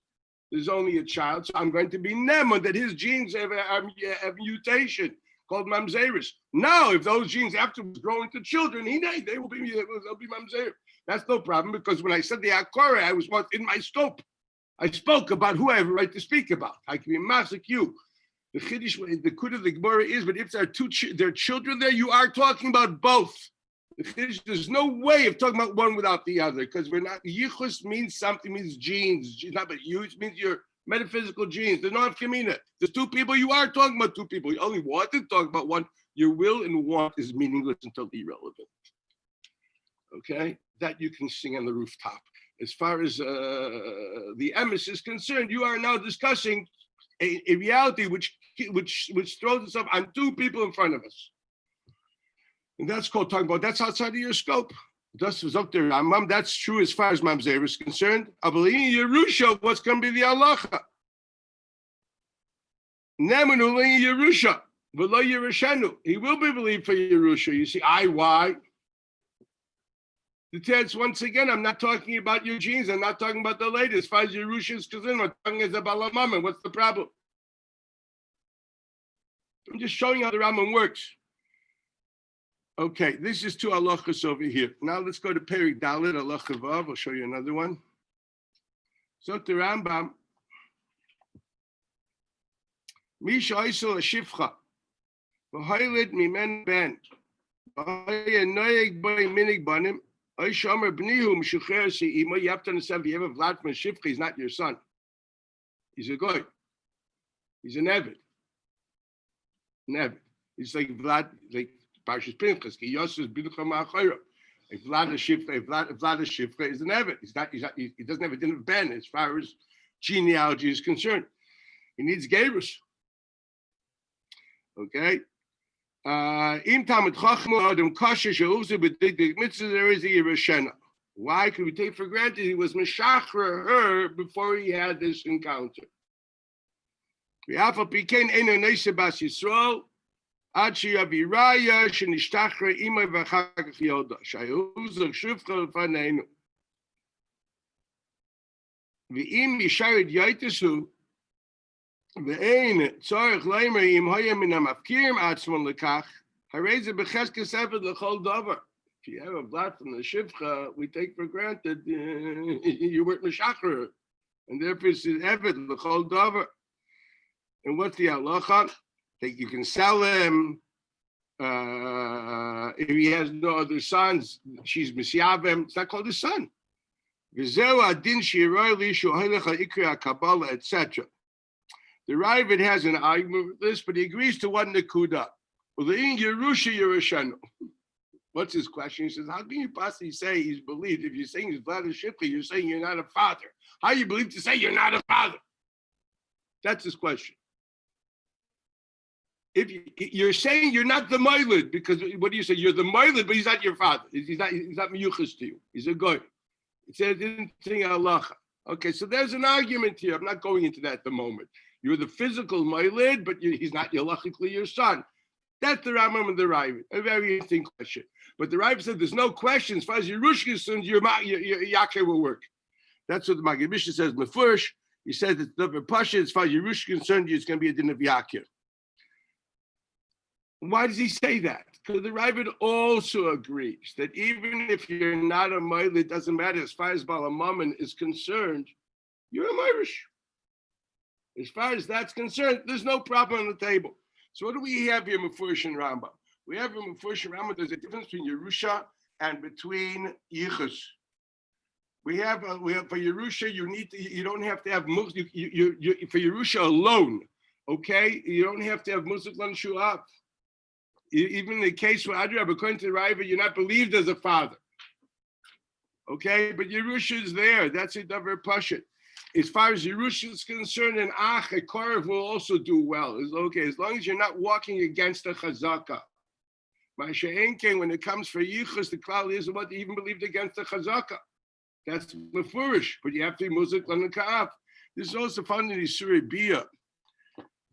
A: there's only a child, so I'm going to be Neman, that his genes have a mutation called Mamzeris. Now, if those genes afterwards grow into children, they'll be Mamzer. That's no problem, because when I said the Akore, I was in my scope. I spoke about who I have a right to speak about. I can be Masik you. The Chiddush, the Kud of the Gemara is, but if there are there are children there, you are talking about both. There's no way of talking about one without the other, because we're not. Yichus means something, means genes. It's not but you, it means your metaphysical genes. There's no Afkamina. There's two people, you are talking about two people. You only want to talk about one. Your will and want is meaningless and totally irrelevant. Okay? That you can sing on the rooftop. As far as the emes is concerned, you are now discussing a reality which throws itself on two people in front of us. And that's called talking about, that's outside of your scope. That's was up there, Rambam. That's true as far as Mamzer is concerned. Abalini Yerusha, what's going to be the halacha? Nemanulini Yerusha, v'lo Yerushenu. He will be believed for Yerusha. You see, why? The text, once again, I'm not talking about your genes. I'm not talking about the latest. As far as Yerusha is concerned, I'm talking as a Balamaman. What's the problem? I'm just showing how the Rambam works. Okay, this is two halachas over here. Now let's go to Perik Dalet, halacha vav. I'll show you another one. So the Rambam, Misha Isel Ashifcha, v'haylid mimen ben, v'haya noyeg boy minig banim, Oishomer bnihu m'shucher se'imo. You have to understand, if you have a Vlad from Shifcha, he's not your son. He's a goy. He's an Eved. An Eved. He's like Vlad, like Parshas Pinchas. Ki Yosef biducha ma'achayro. If Vlad Shifcha is an Eved. He doesn't have a din of Ben as far as genealogy is concerned. He needs Gerus. Okay. Why could we take for granted he was Meshachra her before he had this encounter? If you have a blot from the Shivcha, we take for granted you weren't Meshachar, and therefore it's Eved l'chol davar. And what's the halacha? That you can sell him if he has no other sons. She's Misyavim. It's not called a son. Etc. The Ravid has an argument with this, but he agrees to one Nakuda. Well, in Yerusha Yerushanu. What's his question? He says, how can you possibly say he's believed? If you're saying he's Vlad Shifcha, you're saying you're not a father. How you believe to say you're not a father? That's his question. If you're saying you're not the Moilid, because what do you say? You're the Moilid, but he's not your father. He's not miyuchas to you. He's a goy. It says in halacha. Okay, so there's an argument here. I'm not going into that at the moment. You're the physical Moilid, but he's not halachically your son. That's the Rambam and the Rav. A very interesting question. But the Rav said there's no question. As far as Yerushka is concerned, your Yaakov will work. That's what the Maggid Mishnah says. Mefurish, he says it's the Pasha. As far as Yerushka is concerned, it's going to be a din of Yaakov. Why does he say that? Because the Ravid also agrees that even if you're not a Moilid, it doesn't matter. As far as Balamaman is concerned, you're a Moirish. As far as that's concerned, there's no problem on the table. So what do we have here, Mefurish and Rambam? We have in Mefurish and Rambam, there's a difference between Yerusha and between Yichus. We have for Yerusha, you don't have to have for Yerusha alone, okay? You don't have to have Musik Lan Shu'af. Even in the case where Adrab, according to the Raiva, you're not believed as a father. Okay, but Yerusha is there. That's a davar pashut. As far as Yerusha is concerned, an ach, a korav will also do well. It's okay, as long as you're not walking against the chazaka. Ma'ashe'enken, when it comes for yichus, the klal is what they even believed against the chazaka. That's mefurish, but you have to be muzik lanakaf. This is also found in the Surah Biyah.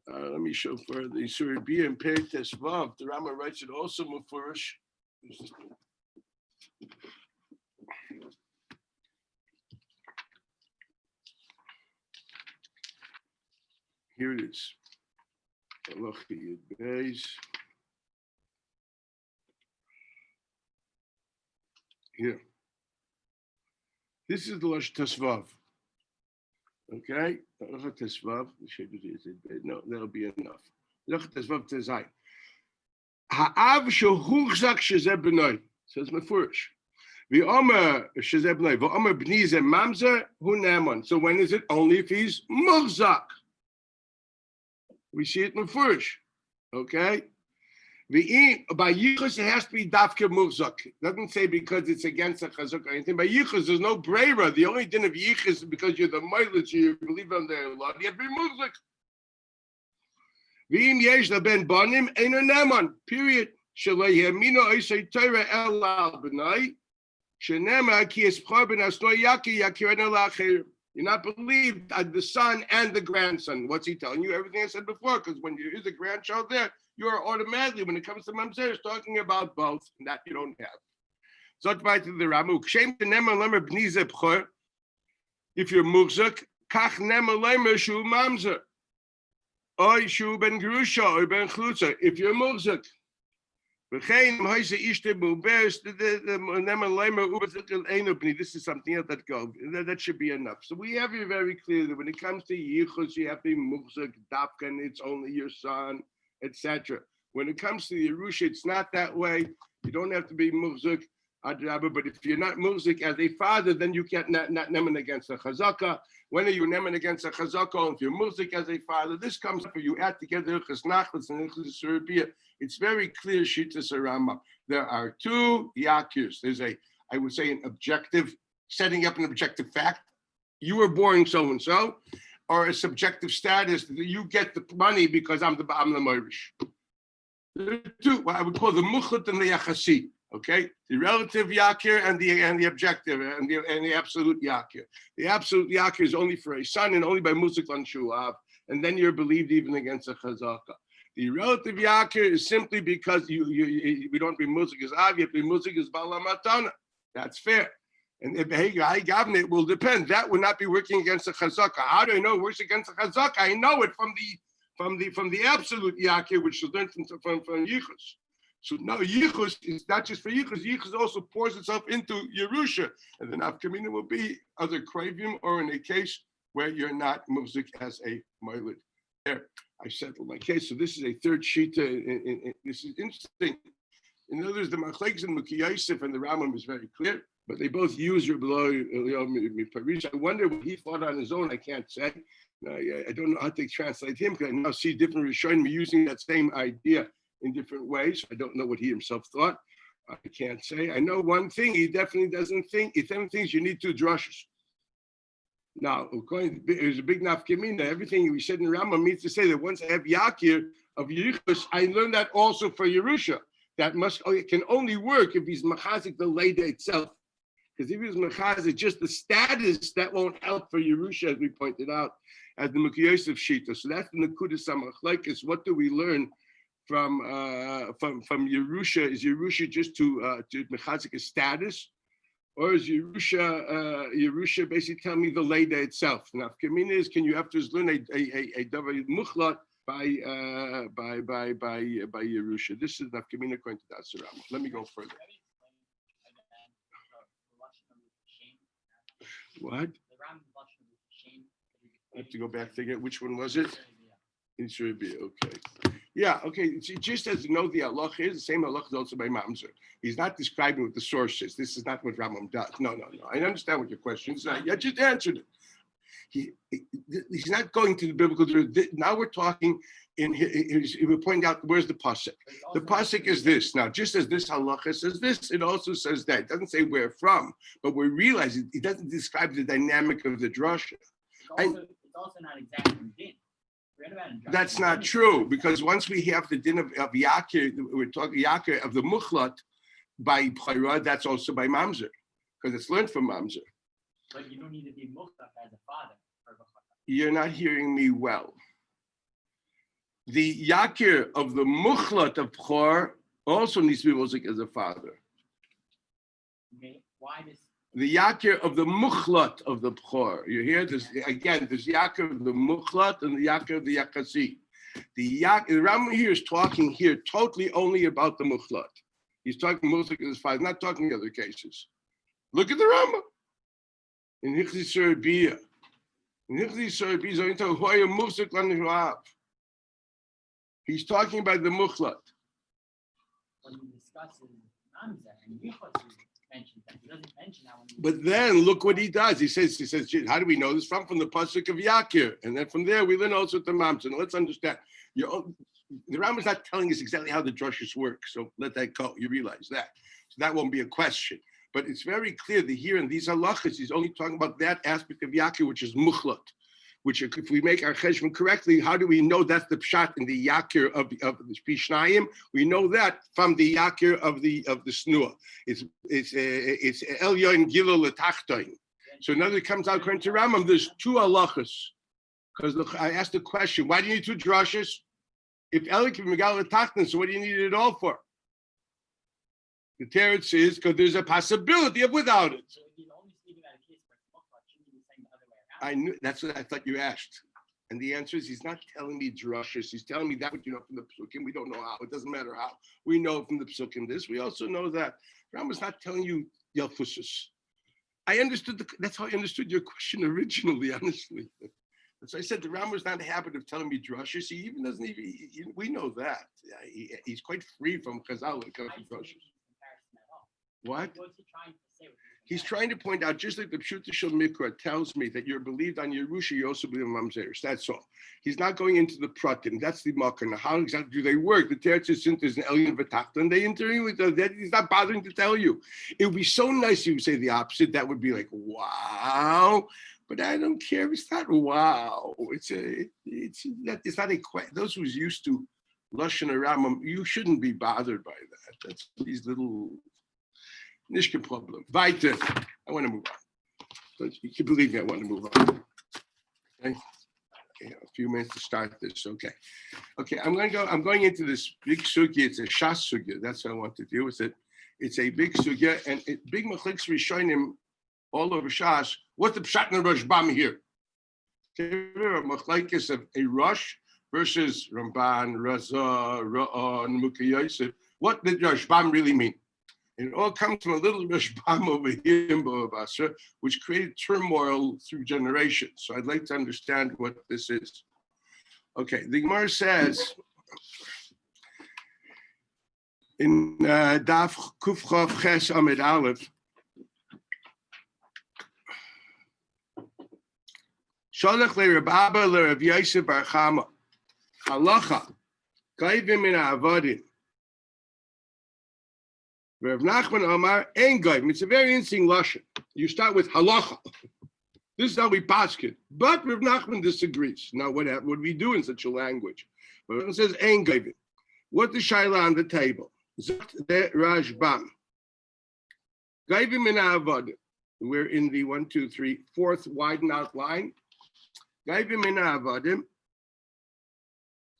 A: Let me show for the Surah Biyah and Perek Tesvav. The Rama writes it also mefurish. Here it is. Here. This is the Lash Tesvav. Okay? Tesvav. No, that'll be enough. Tesvav Tezai. Ha'av shehuchzak shezeh b'noi. Says Mefurish. V'omer shezeh b'nei. V'omer b'ni ze mamzer hu ne'eman. So when is it? Only if he's muhzak. We see it in Mefurish. Okay? By yichus, it has to be dafka muhzak. It doesn't say because it's against a chazuk or anything. By yichus, there's no brera. The only din of yichus is because you're the moiled, you believe on the law. You have to be muhzak. V'im yesh leben banim eino ne'eman. Period. Shalei yemino oisei Torah el al b'nai. Shenema ki esphar ben asnoi yaki yakirenu la'acherim. You're not believed the son and the grandson. What's he telling you? Everything I said before, because when there is a grandchild there, you are automatically, when it comes to mamzer, it's talking about both, and that you don't have. So to the Ramuk. If you're mugzak, kach nema lemer shu mamzer. Oy shu ben grusha or ben chlutza. If you're mugzak, this is something else that goes. That should be enough. So we have it very clear that when it comes to yichus, you have to be muhzak, dafka, and it's only your son, etc. When it comes to the Yerusha, it's not that way. You don't have to be muhzak, but if you're not muhzak as a father, then you can't not neman against a chazaka. When are you neman against a chazaka? If you're muhzak as a father, this comes up. You add together Ilchas Nachlas and Ilchas Surabiyah. It's very clear, Shittas Rambam. There are two yakirs. There's I would say, an objective, setting up an objective fact. You were born so-and-so, or a subjective status that you get the money because I'm the Moirish. There are two, what I would call the muchlat and the yachasi. Okay, the relative yakir and the objective and the absolute yakir. The absolute yakir is only for a son and only by musik lan shuav, and then you're believed even against a chazaka. The relative yakir is simply because we don't be musik as av, you have to be musik as balamatana. That's fair. And if it will depend. That would not be working against a chazaka. How do I know it works against a chazaka? I know it from the absolute yakir, which is learned from yichus. So now yichus is not just for yichus. Yichus also pours itself into Yerusha, and the nafkamina will be other kravim or in a case where you're not muzik as a moilid. There, I settled my case. So this is a third shita. This is interesting. In other words, the machlekes and Mukhi Yosef and the Rambam is very clear, but they both use your below. I wonder what he thought on his own. I can't say. I don't know how to translate him because I now see different Rishonim using that same idea in different ways. I don't know what he himself thought. I can't say. I know one thing. He definitely doesn't think. He definitely thinks you need two drushes. Now, there's a big nafkamina. Everything we said in Rambam means to say that once I have yakir of Yichus, I learned that also for Yerusha. It can only work if he's machazik the leda itself. Because if he's machazik just the status, that won't help for Yerusha, as we pointed out, as the Mukhi Yosef Shita. So that's the Nakuda Samachlekes. What do we learn from Yerusha? Is Yerusha just to machazik a status? Or is Yerusha basically tell me the leda itself? Now, Kamina is, can you after learn a davar muchlat by Yerusha? This is Nafkamina according to that Surah. Let me go further. What? I have to go back to get which one was it? In Surabia, okay. Yeah, okay. Just as you know, the halach is the same halach is also by Mamzer. He's not describing what the source is. This is not what Rambam does. No. I understand what your question is. I just answered it. He's not going to the biblical truth. Now we're talking we're pointing out where's the pasuk. The pasuk is this. Now, just as this halacha says this, it also says that. It doesn't say where from, but we realize it doesn't describe the dynamic of the drasha.
B: It's also not exactly din.
A: That's not true, because once we have the din of yakir, we're talking yakir of the muchlat by Bchayra, that's also by Mamzer, because it's learned from Mamzer.
B: But you don't need to be muchlat as a father.
A: You're not hearing me well. The yakir of the muchlat of Bchor also needs to be muzik as a father.
B: Okay, why does
A: the yakir of the muchlat of the Bchor? You hear this again? There's yakir of the muchlat and the yakir of the yakasi. The Rambam here is talking here totally only about the muchlat. He's talking muzik as his father, not talking other cases. Look at the Rambam in Hichzi Surabiyah. In Hichzi Surabiyah, he's talking about the muchlat.
B: when he discusses Mamzer, and Yichud mentions that. He doesn't mention that one.
A: But then look what he does. He says, how do we know this from the pasuk of Yakir? And then from there we learn also the Mamzer. Now let's understand. The Rambam is not telling us exactly how the drushes work, so let that go. You realize that. So that won't be a question. But it's very clear that here in these halachas, he's only talking about that aspect of Yakir, which is muchlat. Which, if we make our cheshbon correctly, how do we know that's the pshat in the Yakir of the Pishnayim? We know that from the Yakir of the Snua. It's Elyon Gilul Letachtoin. So in other words, it comes out according to Rambam. There's two halachas. Because I asked the question, why do you need two drushes? If Elik Megal Letachtoin, so what do you need it all for? The teretz is because there's a possibility of without it.
B: So he's only speaking about a case where it's mukhlat, shouldn't he be saying the other way around?
A: I knew that's what I thought you asked. And the answer is he's not telling me drushes. He's telling me that what you know from the psukim. We don't know how. It doesn't matter how. We know from the psukim this. We also know that Rambam's not telling you yelfusus. I understood that's how I understood your question originally, honestly. So I said the Rambam is not in the habit of telling me drushes. He even doesn't even. We know that. He's quite free from chazal when it comes to drushes. What?
B: What's he trying to say?
A: He's trying to point out, just like the Pshuta Shel Mikra tells me that you're believed on Yerusha, you also believe on Mamzeres. That's all. He's not going into the pratim. That's the makar. Now, how exactly do they work? The Teretz is an Elyon V'Tachton, and they interview with that. He's not bothering to tell you. It would be so nice if you say the opposite. That would be like, wow. But I don't care. It's not wow. It's not a question. Those who's used to Lashon Rambam, you shouldn't be bothered by that. That's these little. Nishka problem. Weiter. I want to move on. You can believe me, I want to move on. Okay. A few minutes to start this. Okay. I'm going into this big sugya. It's a shas sugya. That's what I want to deal with it. It's a big sugya and big machliks rishonim all over shas. What's the pshat in the Rashbam here? Machlekes of a Rosh versus Ramban, Raza, Ra'an, Mukha Yosef. What did Rashbam really mean? And it all comes from a little Rashbam over here in Bava Basra, which created turmoil through generations. So I'd like to understand what this is. Okay, the Gemara says in Daf Kufchav Ches Amid Aleph, Sholach le Reb Abba le Rav Yosef bar Chama Halacha Kaivim min Avadim. Rav Nachman Amar Ein Goyim. It's a very interesting lashon. You start with halacha. This is how we paskin. But Rav Nachman disagrees. Now, what do we do in such a language? But it says Ein Goyim. What the shaila on the table? Zot de Rashbam. Goyim min Avodim. We're in the 1, 2, 3, fourth widened out line. Goyim min Avodim.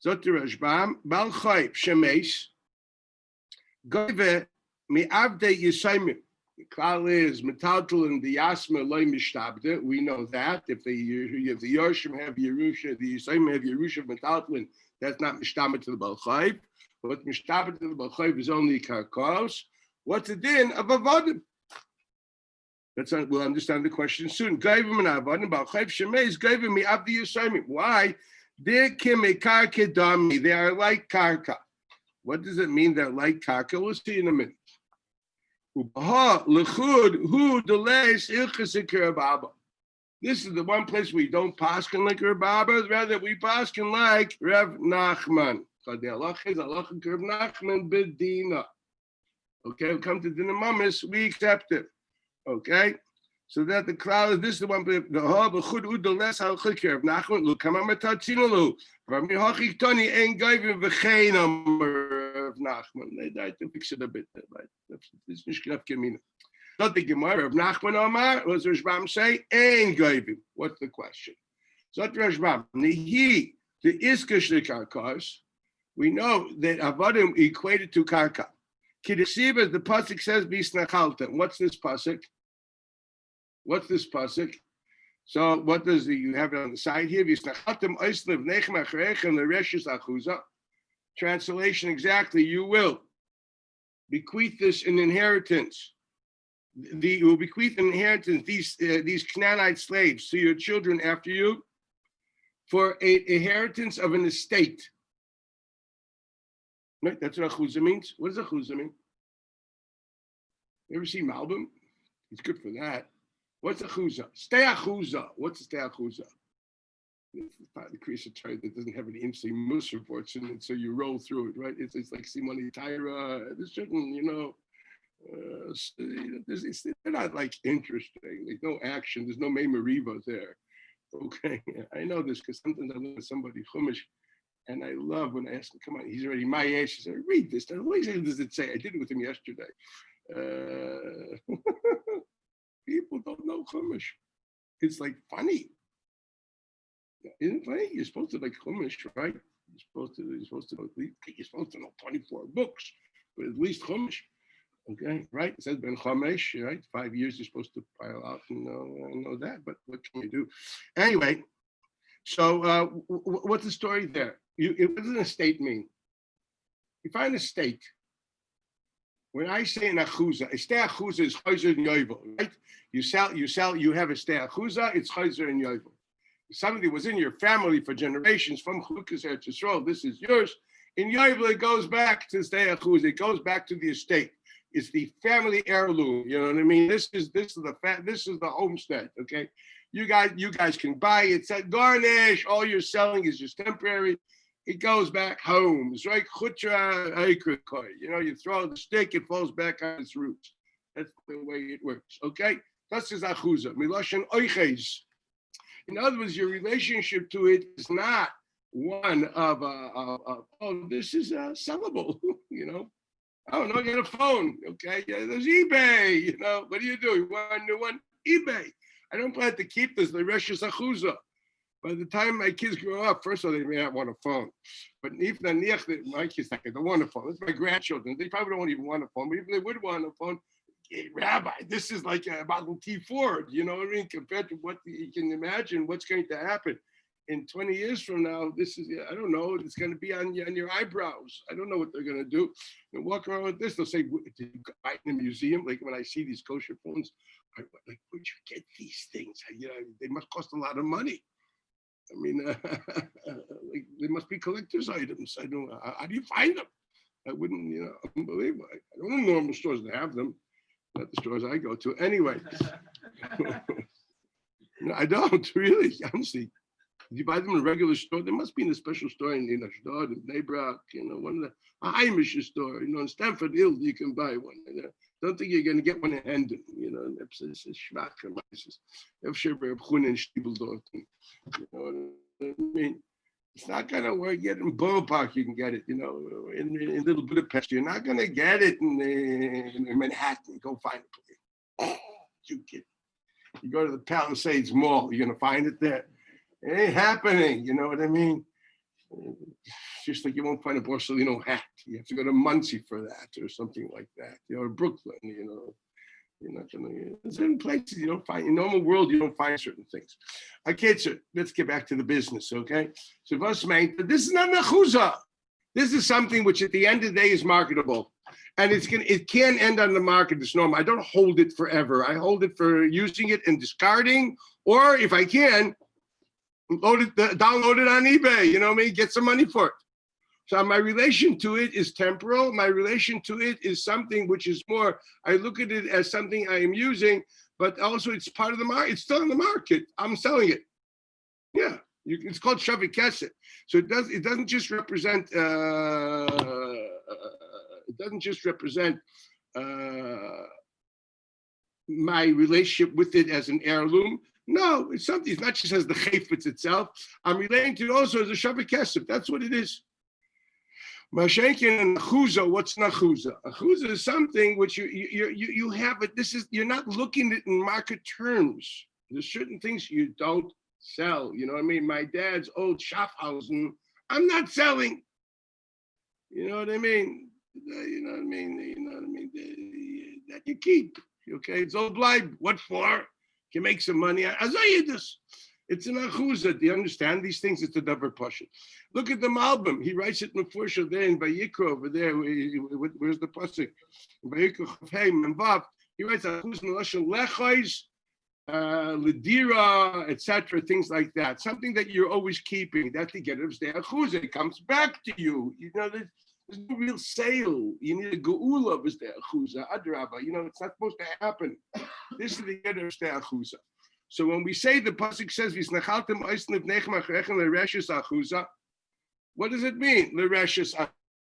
A: Zot de Rashbam. Bal Chayv Shemesh. Goyim. Mi avde yisaimim. The klal is metaltal and the yasma loy mishtabde. We know that if the Yoshim have Yerusha, the Yisaimim have Yerusha metaltal, that's not mishtabed to the Balchayv. But mishtabed to the Balchayv is only karkos. What's the din of avodim? We'll understand the question soon. Gavim and avodim Balchayv shemeis gavim mi avde yisaimim. Why? They are like karka. What does it mean they're like karka? We'll see in a minute. This is the one place we don't paskin like Reb Abba, rather we paskin like Rav Nachman. So the halacha is halacha Rav Nachman b'dina. Okay, we come to Dina Mamis, we accept it. Okay, so that the crowd, this is the one. The b'chud u'doles halacha Rav Nachman lu kamam etatzinalu. From Yehochik Tony ain't giving v'cheinam. Nachman. They tried to fix it a bit. This is Mishkaf Kemina. Not the Gemara of Nachman Omar. What does Rashbam say? Ein Goyim. What's the question? So Rashbam. Nihi the Iskash the Karkas. We know that Avodim equated to Karka. Kidisiv, as the pasuk says, Bisnachaltem. What's this pasuk? So what does you have it on the side here? Bisnachaltem oislev nechem achreichem lereshus achuza. Translation exactly, you will bequeath this in inheritance. You will bequeath in inheritance these Canaanite slaves to your children after you for an inheritance of an estate. Right? That's what a chuzah means. What does a chuzah mean? You ever see Malbim? He's good for that. What's a chuza? Stay a chuza. What's a stay a chuza? It's part of the Kriya Torah that doesn't have any interesting mus reports in it, so you roll through it, right? It's like Simoni Tyra. There's certain, they're not like interesting. There's no action. There's no Meimariva there. Okay, I know this because sometimes I look at somebody chumash, and I love when I ask him, come on, he's already my age. He said, read this. And what does it say? I did it with him yesterday. People don't know chumash. It's like funny. Isn't it funny? You're supposed to like chumash, right? You're supposed to know 24 books, but at least chumash. Okay, right? It says Ben Chamesh, right? 5 years you're supposed to pile out and know that, but what can you do? Anyway, so what's the story there? What does an estate mean? You find a estate. When I say an achuza, a stei achuza is chayzer and yovel, right? You have a stei achuza, it's chayzer and yovel. Somebody was in your family for generations from Chukas Eretz Yisrael, this is yours. In yovel, it goes back to stei achuza, it goes back to the estate. It's the family heirloom. You know what I mean? This is the homestead. Okay, you guys can buy it. It's a garnish. All you're selling is just temporary. It goes back home. It's right. You throw the stick, it falls back on its roots. That's the way it works. Okay, that's his achuza. Miloshen oiches. In other words, your relationship to it is not one of this is sellable. Oh, no, get a phone. Okay, yeah, there's eBay. What do? You want a new one? eBay. I don't plan to keep this. The Reshus Achuza. By the time my kids grow up, first of all, they may not want a phone. But even my kids, like, I don't want a phone. It's my grandchildren. They probably don't even want a phone. But even if they would want a phone, hey, Rabbi, this is like a Model T Ford. You know what I mean? Compared to what you can imagine, what's going to happen. In 20 years from now, this is, I don't know, it's going to be on your eyebrows. I don't know what they're going to do. And walk around with this, they'll say, did you buy it in a museum? Like when I see these kosher phones, like, where'd you get these things? They must cost a lot of money. I mean, like, they must be collector's items. I don't know. How do you find them? I wouldn't, unbelievable. I don't know normal stores that have them. Not the stores I go to. Anyway. No, I don't, really, honestly. If you buy them in a regular store, they must be in a special store in Ashdod, in Bnei Brak, one of a Heimish store, in Stanford Hill, you can buy one. Don't think you're going to get one in Hendon, it's schwach, it's I mean, it's not going to work. Yet in Borough Park, you can get it, in Little Budapest. You're not going to get it in Manhattan. Go find it. Oh, you kid. You go to the Palisades Mall, you're going to find it there. It ain't happening, you know what I mean? Just like you won't find a Borsellino hat. You have to go to Muncie for that or something like that. Or Brooklyn, You're not gonna. There's certain places you don't find. In normal world, you don't find certain things. Okay, so let's get back to the business, okay? So this is not nachuza. This is something which at the end of the day is marketable. And it can end on the market. It's normal. I don't hold it forever. I hold it for using it and discarding, or if I can, download it on eBay, you know what I mean? Get some money for it. So my relation to it is temporal. My relation to it is something which is more, I look at it as something I am using, but also it's part of the market. It's still in the market. I'm selling it. Yeah, it's called Shavik Kesed. So it doesn't just represent, my relationship with it as an heirloom. No, it's something. It's not just as the chayfetz itself. I'm relating to it also as a Shavik Kesed. That's what it is. Mashenkin and Achuza, what's Nachuza? Achuza is something which you have it. You're not looking at it in market terms. There's certain things you don't sell. You know what I mean? My dad's old Schaffhausen, I'm not selling. You know what I mean? That you keep. Okay, it's old bleib. What for? You make some money. Azayidus. It's an achuza. Do you understand these things? It's a davar pasha. Look at the Malbim. He writes it Mefursha there in Vayikra over there. Where's the pasuk? Vayikra Chavhei Memvav. He writes achuz melashon lechais, ledira, etc. Things like that. Something that you're always keeping. That together is the achuza. It comes back to you. You know, There's no real sale. You need a geula of the achuza, adraba. It's not supposed to happen. This is the get of the achuza. So when we say the pasuk says v'snachaltem oisnev nechem achrechen l'reshes achuza, what does it mean? L'reshes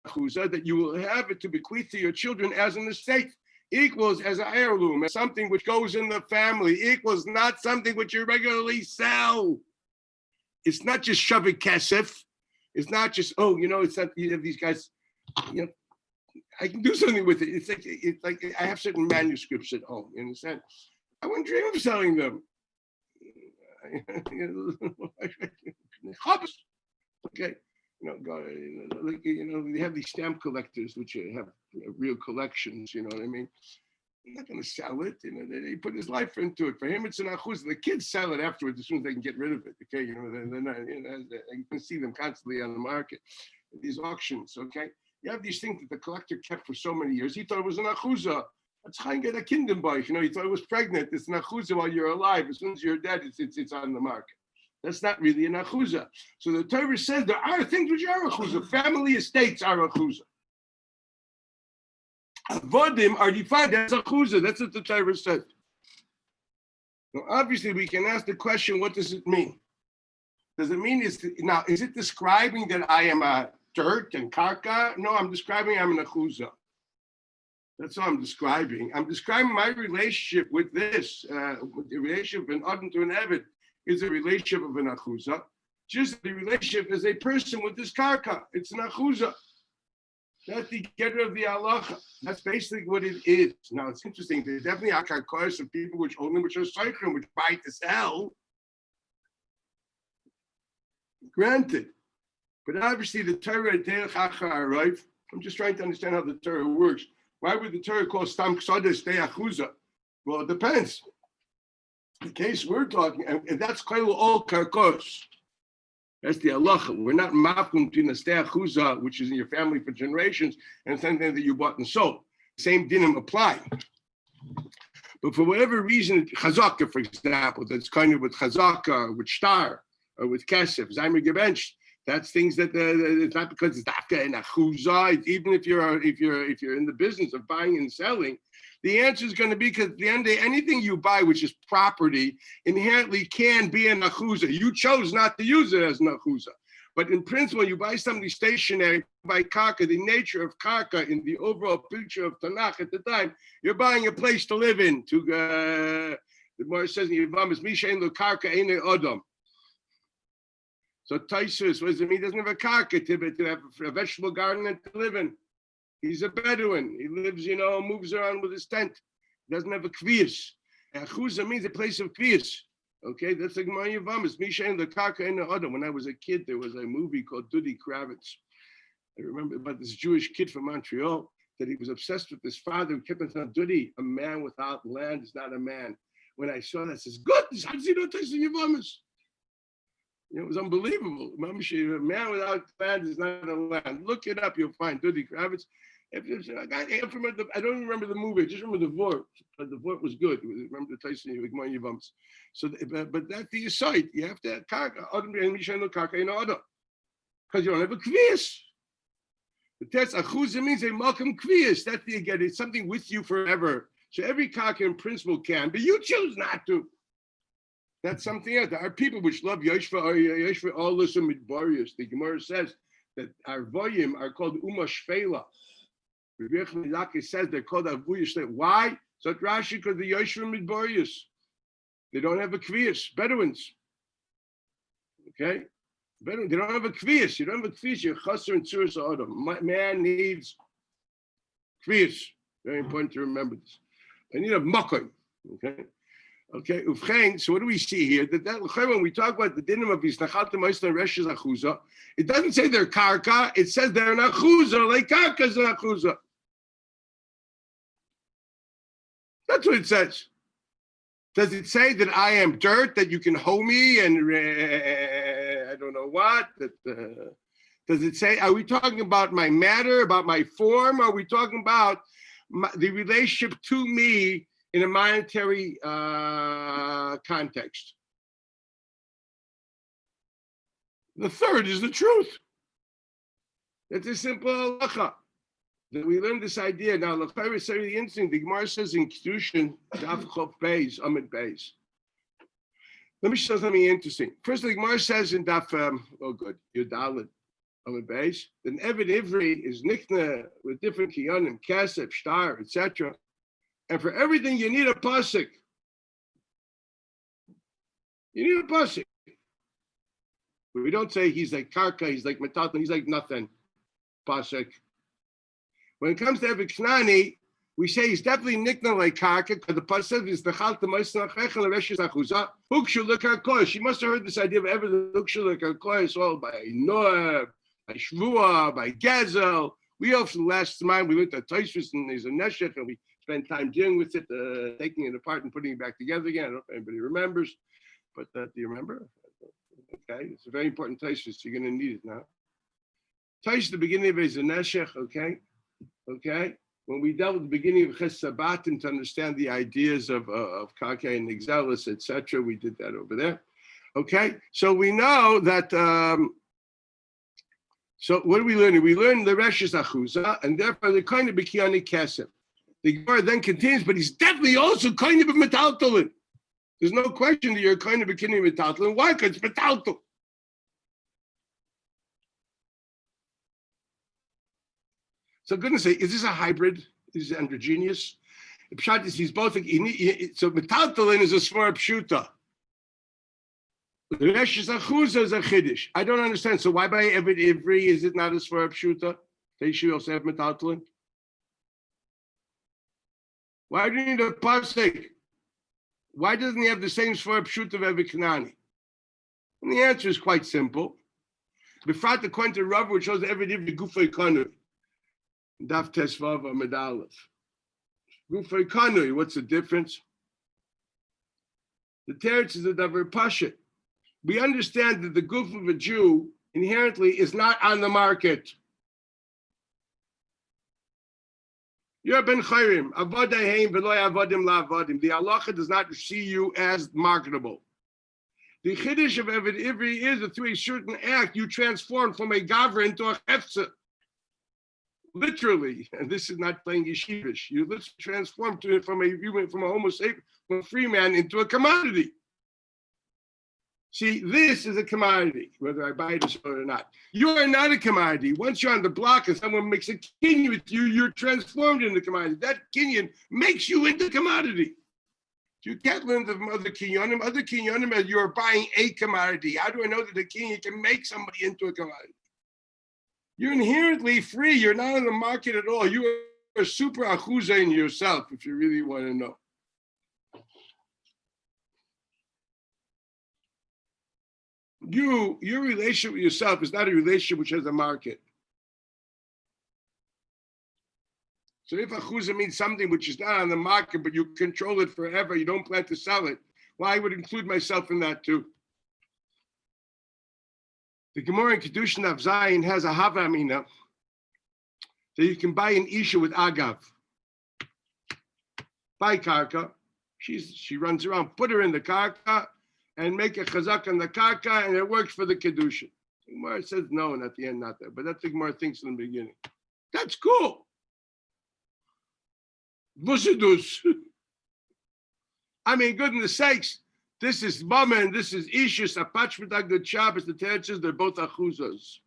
A: achuza, that you will have it to bequeath to your children as an estate, equals as an heirloom, as something which goes in the family, equals not something which you regularly sell. It's not just shavik kesef. It's not just, it's not, these guys, I can do something with it. It's like I have certain manuscripts at home, you understand? I wouldn't dream of selling them. Okay. They have these stamp collectors which have real collections, you know what I mean? I'm not going to sell it. They put his life into it. For him, it's an achuz. The kids sell it afterwards as soon as they can get rid of it. Okay, they're not, you can see them constantly on the market, these auctions. Okay, you have these things that the collector kept for so many years. He thought it was an achuza. That's how you get a kindenboy. He thought it was pregnant. It's an achuza while you're alive. As soon as you're dead, it's on the market. That's not really an achuza. So the Torah says there are things which are achuza. Family estates are achuza. Avodim are defined as achuza. That's what the Torah says. Now, obviously, we can ask the question: what does it mean? Does it mean is it describing that I am a dirt and karka? No, I'm describing I'm an achuza. That's all I'm describing. I'm describing my relationship with this. With the relationship of an Adam to an Eved is a relationship of an achuza. Just the relationship as a person with this karka. It's an achuza. That's the getter of the halacha. That's basically what it is. Now it's interesting. There's definitely akarkois of people which own them, which are cycling, which buy to sell. Granted, but obviously the Torah derech achar. I'm just trying to understand how the Torah works. Why would the Torah call stam ksadas stay achuza? Well, it depends. The case we're talking, and that's all karkos. That's the halacha. We're not mafkum between the stei achuza, which is in your family for generations, and something that you bought and sold. Same dinim apply. But for whatever reason, chazaka, for example, that's kind of with chazaka, with shtar, or with kesef, zaymer gebench. That's things that it's not because it's dafka and achuza. Even if you're in the business of buying and selling, the answer is going to be because at the end of the day, anything you buy, which is property, inherently can be an achuza. You chose not to use it as an achuza. But in principle, you buy something stationary, by karka, the nature of karka in the overall picture of Tanakh at the time, you're buying a place to live in. The Gemara says in Yevamos, Mishain lo karka eine odom. So Taisus, what does it mean? He doesn't have a karka to have a vegetable garden and to live in. He's a Bedouin. He lives, moves around with his tent. He doesn't have a kvius. Achuza means a place of kvius. Okay, that's like my Yevamos. Misha and the Kaka in the Odom. When I was a kid, there was a movie called Dudi Kravitz. I remember about this Jewish kid from Montreal that he was obsessed with his father who kept on saying, Dudi, a man without land is not a man. When I saw that, I says, good, how does he know Tyson Yevamos? It was unbelievable. A man without land is not a land. Look it up, you'll find Dudi Kravitz. I don't even remember the movie. I just remember the Vort. But the Vort was good. Remember the Tyson Yevamos. So, but that's the aside. You have to have karka. Because you don't have a kvius. The test achuzah means a malkum kvius. That's the again. It's something with you forever. So every karka in principle can, but you choose not to. That's something else. There are people which love Yoshva or Yoshva all listen with Boreas. The Gemara says that our voyim are called Uma Shfela. Says they're called Avuya. Why? So Rashi, because the Yoshua Midborius. They don't have a kvius. Bedouins. Okay? Bedouin, they don't have a kvius. You don't have a kvius. You're chaser and tzuras adam. Man needs kvius. Very important to remember this. I need a makoy. Okay? Okay, Ufchain, so what do we see here? That when we talk about the dinim of Yisnachaltem Oisna Reshes Achuza, it doesn't say they're karka, it says they're an achuza, like karka's an achuza. That's what it says. Does it say that I am dirt, that you can hoe me and I don't know what? Does it say, are we talking about my matter, about my form? Or are we talking about the relationship to me in a monetary context? The third is the truth. It's a simple halacha that we learn this idea. Now, l'chayr is very interesting. The Gemara says in Kedushin, Daf Chof Beis, Amid Beis. Let me show something interesting. First, the Gemara says in Daf, Yudalit, Amid Beis, that Eved Ivri is nikna with different kiyonim, kesef, shtar, etc. And for everything, you need a pasuk. You need a pasuk. We don't say he's like karka, he's like metalton, he's like nothing. Pasuk. When it comes to Eved Knani, we say he's definitely nikna like karka because the pasuk is the chal t'moisna chechel reshes achuza hukshu lekarkoy. She must have heard this idea of Eved hukshu lekarkoy all by Noah, by Shvua, by Gezel. We also last time we looked at Tosfos and there's a neshech and we spent time dealing with it, taking it apart and putting it back together again. I don't know if anybody remembers, but do you remember? Okay, it's a very important Tosfos. You're going to need it now. Tosfos, the beginning of it is a neshech. Okay. When we dealt with the beginning of Ches Sabatim to understand the ideas of Karka and Exelis, etc., we did that over there. Okay, so we know that. So what are we learning? We learn the Reshes Achuza, and therefore the kind of Bikiyani Kesef. The Gemara then continues, but he's definitely also kind of a Metaltalin. There's no question that you're kind of a Bikiyani Metaltalin. Why? Because it's Metaltal. So goodness sake, is this a hybrid? Is it androgynous? Pshat is he's both. So Metaltalin is a Svara Pshuta. The Reshes Achuza is a Chiddush. I don't understand. So why by Eved Ivri is it not a Svara Pshuta? They should also have Metaltalin. Why do you need a pasuk? Why doesn't he have the same Svara Pshuta of Eved Knani? And the answer is quite simple. Befrat the Quentin Rav, which shows Eved Ivri Gufay Kanu. Daf Tesvav Amid Aleph. Gufay Kanui, what's the difference? The teretz is a davar pashat. We understand that the goof of a Jew inherently is not on the market. You're ben chayrim, avodaheim v'loy avodim la'avodim. The halacha does not see you as marketable. The chiddush of Eved Ivri is that through a certain act you transform from a gavra into a hefza. Literally, and this is not playing yeshivish. You literally transform from a homo sapien, from a free man into a commodity. See, this is a commodity, whether I buy it or not. You are not a commodity. Once you're on the block and someone makes a kinyan with you, you're transformed into commodity. That kinyan makes you into commodity. You can't learn from other kinyanim. Other kinyanim, you're buying a commodity. How do I know that a kinyan can make somebody into a commodity? You're inherently free. You're not on the market at all. You are super achuza in yourself, if you really want to know. Your relationship with yourself is not a relationship which has a market. So if achuza means something which is not on the market, but you control it forever, you don't plan to sell it, well, I would include myself in that too. The Gemara in Kedushin of Zayin has a hava amina that you can buy an isha with agav. Buy karka. She runs around, put her in the karka, and make a chazak on the karka, and it works for the Kedushin. The Gemara says no, and at the end not there. But that's the Gemara thinks in the beginning. That's cool. Vusidus. I mean, goodness sakes. This is Mama and this is Ishus, Apach V'Dag Shabbos, the Teretzes, they're both Achuzas.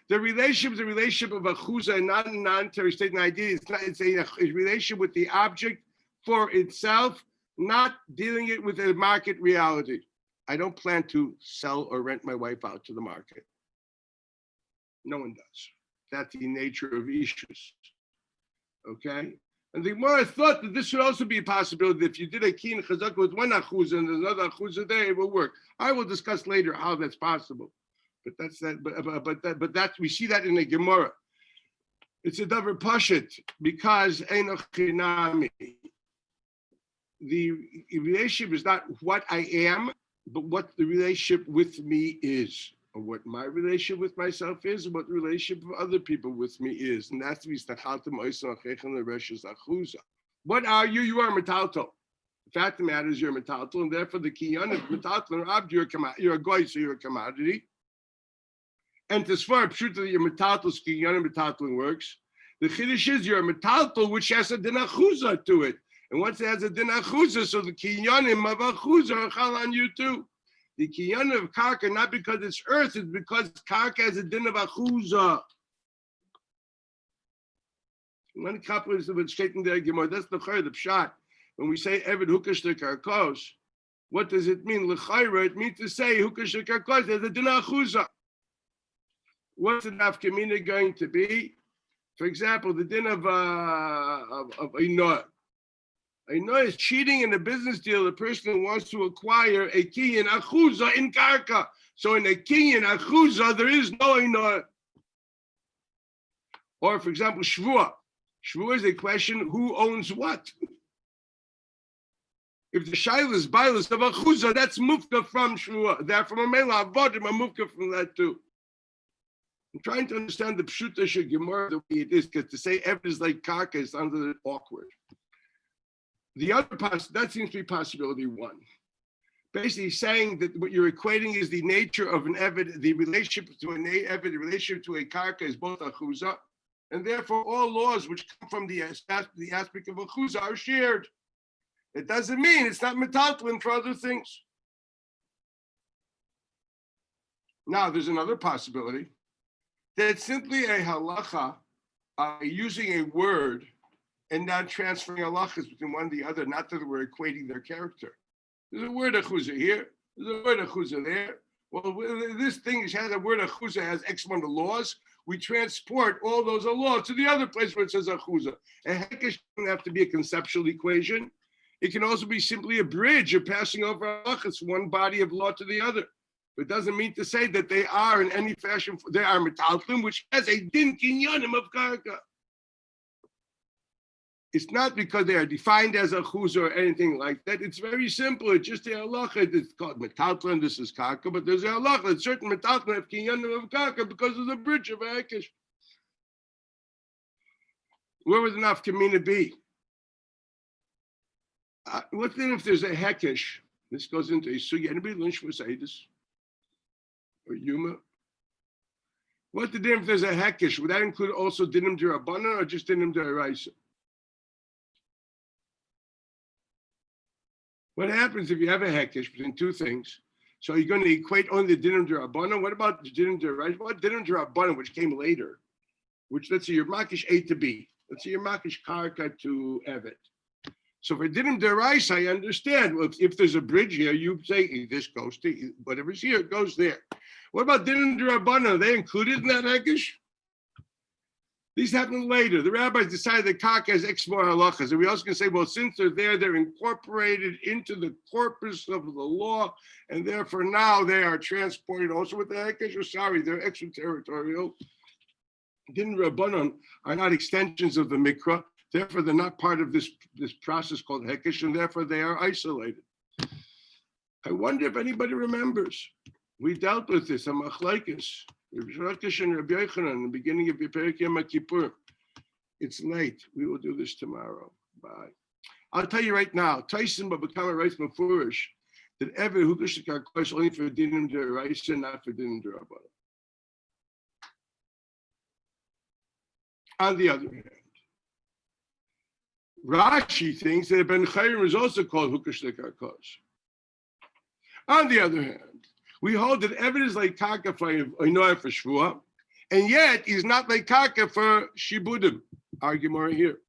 A: The relationship is a relationship of Achuza and not a non-terry state and idea. It's a relationship with the object for itself, not dealing it with a market reality. I don't plan to sell or rent my wife out to the market. No one does. That's the nature of Ishus. Okay? And the Gemara thought that this would also be a possibility. If you did a kin chazaka with one achuz and there's another achuz there, it will work. I will discuss later how that's possible. But that's that. But that we see that in the Gemara. It's a davar pashit because enoch chinami. The relationship is not what I am, but what the relationship with me is. Or what my relationship with myself is, and what the relationship of other people with me is. And that's what are you? You are metalto. The fact of the matter is you're metalto, and therefore the kiyan of metalto, you're a goy, so you're a commodity. And as far as your metaltal kinyanim metaltaling works, the chiddush is your metaltal which has a din achuza to it. And once it has a din achuza, so the kinyanim of achuza are chal on you too. The kinyanim of karka, not because it's earth, it's because karka has a din of achuza. One couple is a bit straightened there, Gemara. That's the pshat. When we say Eved Hukash the Karkos, what does it mean? L'chayra, it means to say Hukash the Karkos, there's a din achuza. What's the nafkamina going to be? For example, the din of Einoah. Einoah is cheating in a business deal. The person who wants to acquire a kinyan achuza in karka. So in a kinyan achuza, there is no Einoah. Or for example, shvua. Shvua is a question: who owns what? If the shaila is bailus of achuza, that's mufka from shvua. Therefore, a mela avodim a mufka from that too. I'm trying to understand the pshuta gemara the way it is, because to say evidence is like karka is under awkward. The other that seems to be possibility one. Basically saying that what you're equating is the nature of an evid, the relationship to an evid, the relationship to a karka is both achuza, and therefore all laws which come from the aspect of achuza are shared. It doesn't mean it's not metaltalin for other things. Now there's another possibility. That's simply a halacha, using a word and not transferring halachas between one and the other, not that we're equating their character. There's a word achuza here, there's a word achuza there. Well, this thing has a word achuza, has X amount of laws. We transport all those laws to the other place where it says achuza. A hekesh doesn't have to be a conceptual equation. It can also be simply a bridge of passing over halachas from one body of law to the other. It doesn't mean to say that they are in any fashion, they are metaltalim, which has a din kinyanim of karka. It's not because they are defined as a chuz or anything like that. It's very simple. It's just a halacha. It's called metaltalim, this is karka, but there's a halacha. It's certain metaltalim have kinyanim of karka because of the bridge of hekesh. Where would the nafkamina be? What then if there's a hekesh? This goes into a sugi. Anybody learn Shvus or Yuma? What the din if there's a hekesh? Would that include also dinim d'Rabbanan or just dinim d'Oraisa? What happens if you have a hekesh between two things? So you're going to equate only the dinim d'Rabbanan? What about the dinim d'Oraisa? What dinim d'Rabbanan, which came later? Which, let's say you're makish A to B. Let's say you're makish karka to Evet. So for dinim d'Oraisa, I understand. Well, if there's a bridge here, you say this goes to whatever's here, it goes there. What about dinim d'Rabbanan? Are they included in that hekesh? These happen later. The rabbis decided that karka has X more halachas. And we also can say, well, since they're there, they're incorporated into the corpus of the law, and therefore now they are transported also with the hekesh. Or sorry, they're extraterritorial. Din Rabbanon are not extensions of the mikra. Therefore, they're not part of this process called hekesh, and therefore they are isolated. I wonder if anybody remembers. We dealt with this, a machlekes. In the beginning of Perek Yom Kippur. It's late. We will do this tomorrow. Bye. I'll tell you right now. Tyson Babakama writes Mefurish that every hukash karka is only for dinim d'Oraisa, not for dinim d'Rabbanan. On the other hand, Rashi thinks that Ben Chayrim is also called hukash karka. On the other hand, we hold that evidence like karka for Einoah for Shvua, and yet he's not like karka for Shibudim. Argument here.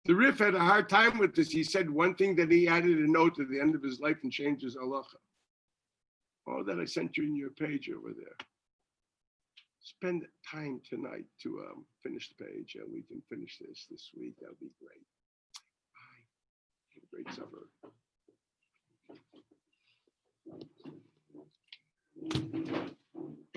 A: The Rif had a hard time with this. He said one thing that he added a note at the end of his life and changed his halacha. All that I sent you in your page over there. Spend time tonight to finish the page, and we can finish this week. That'll be great. Bye. Have a great supper.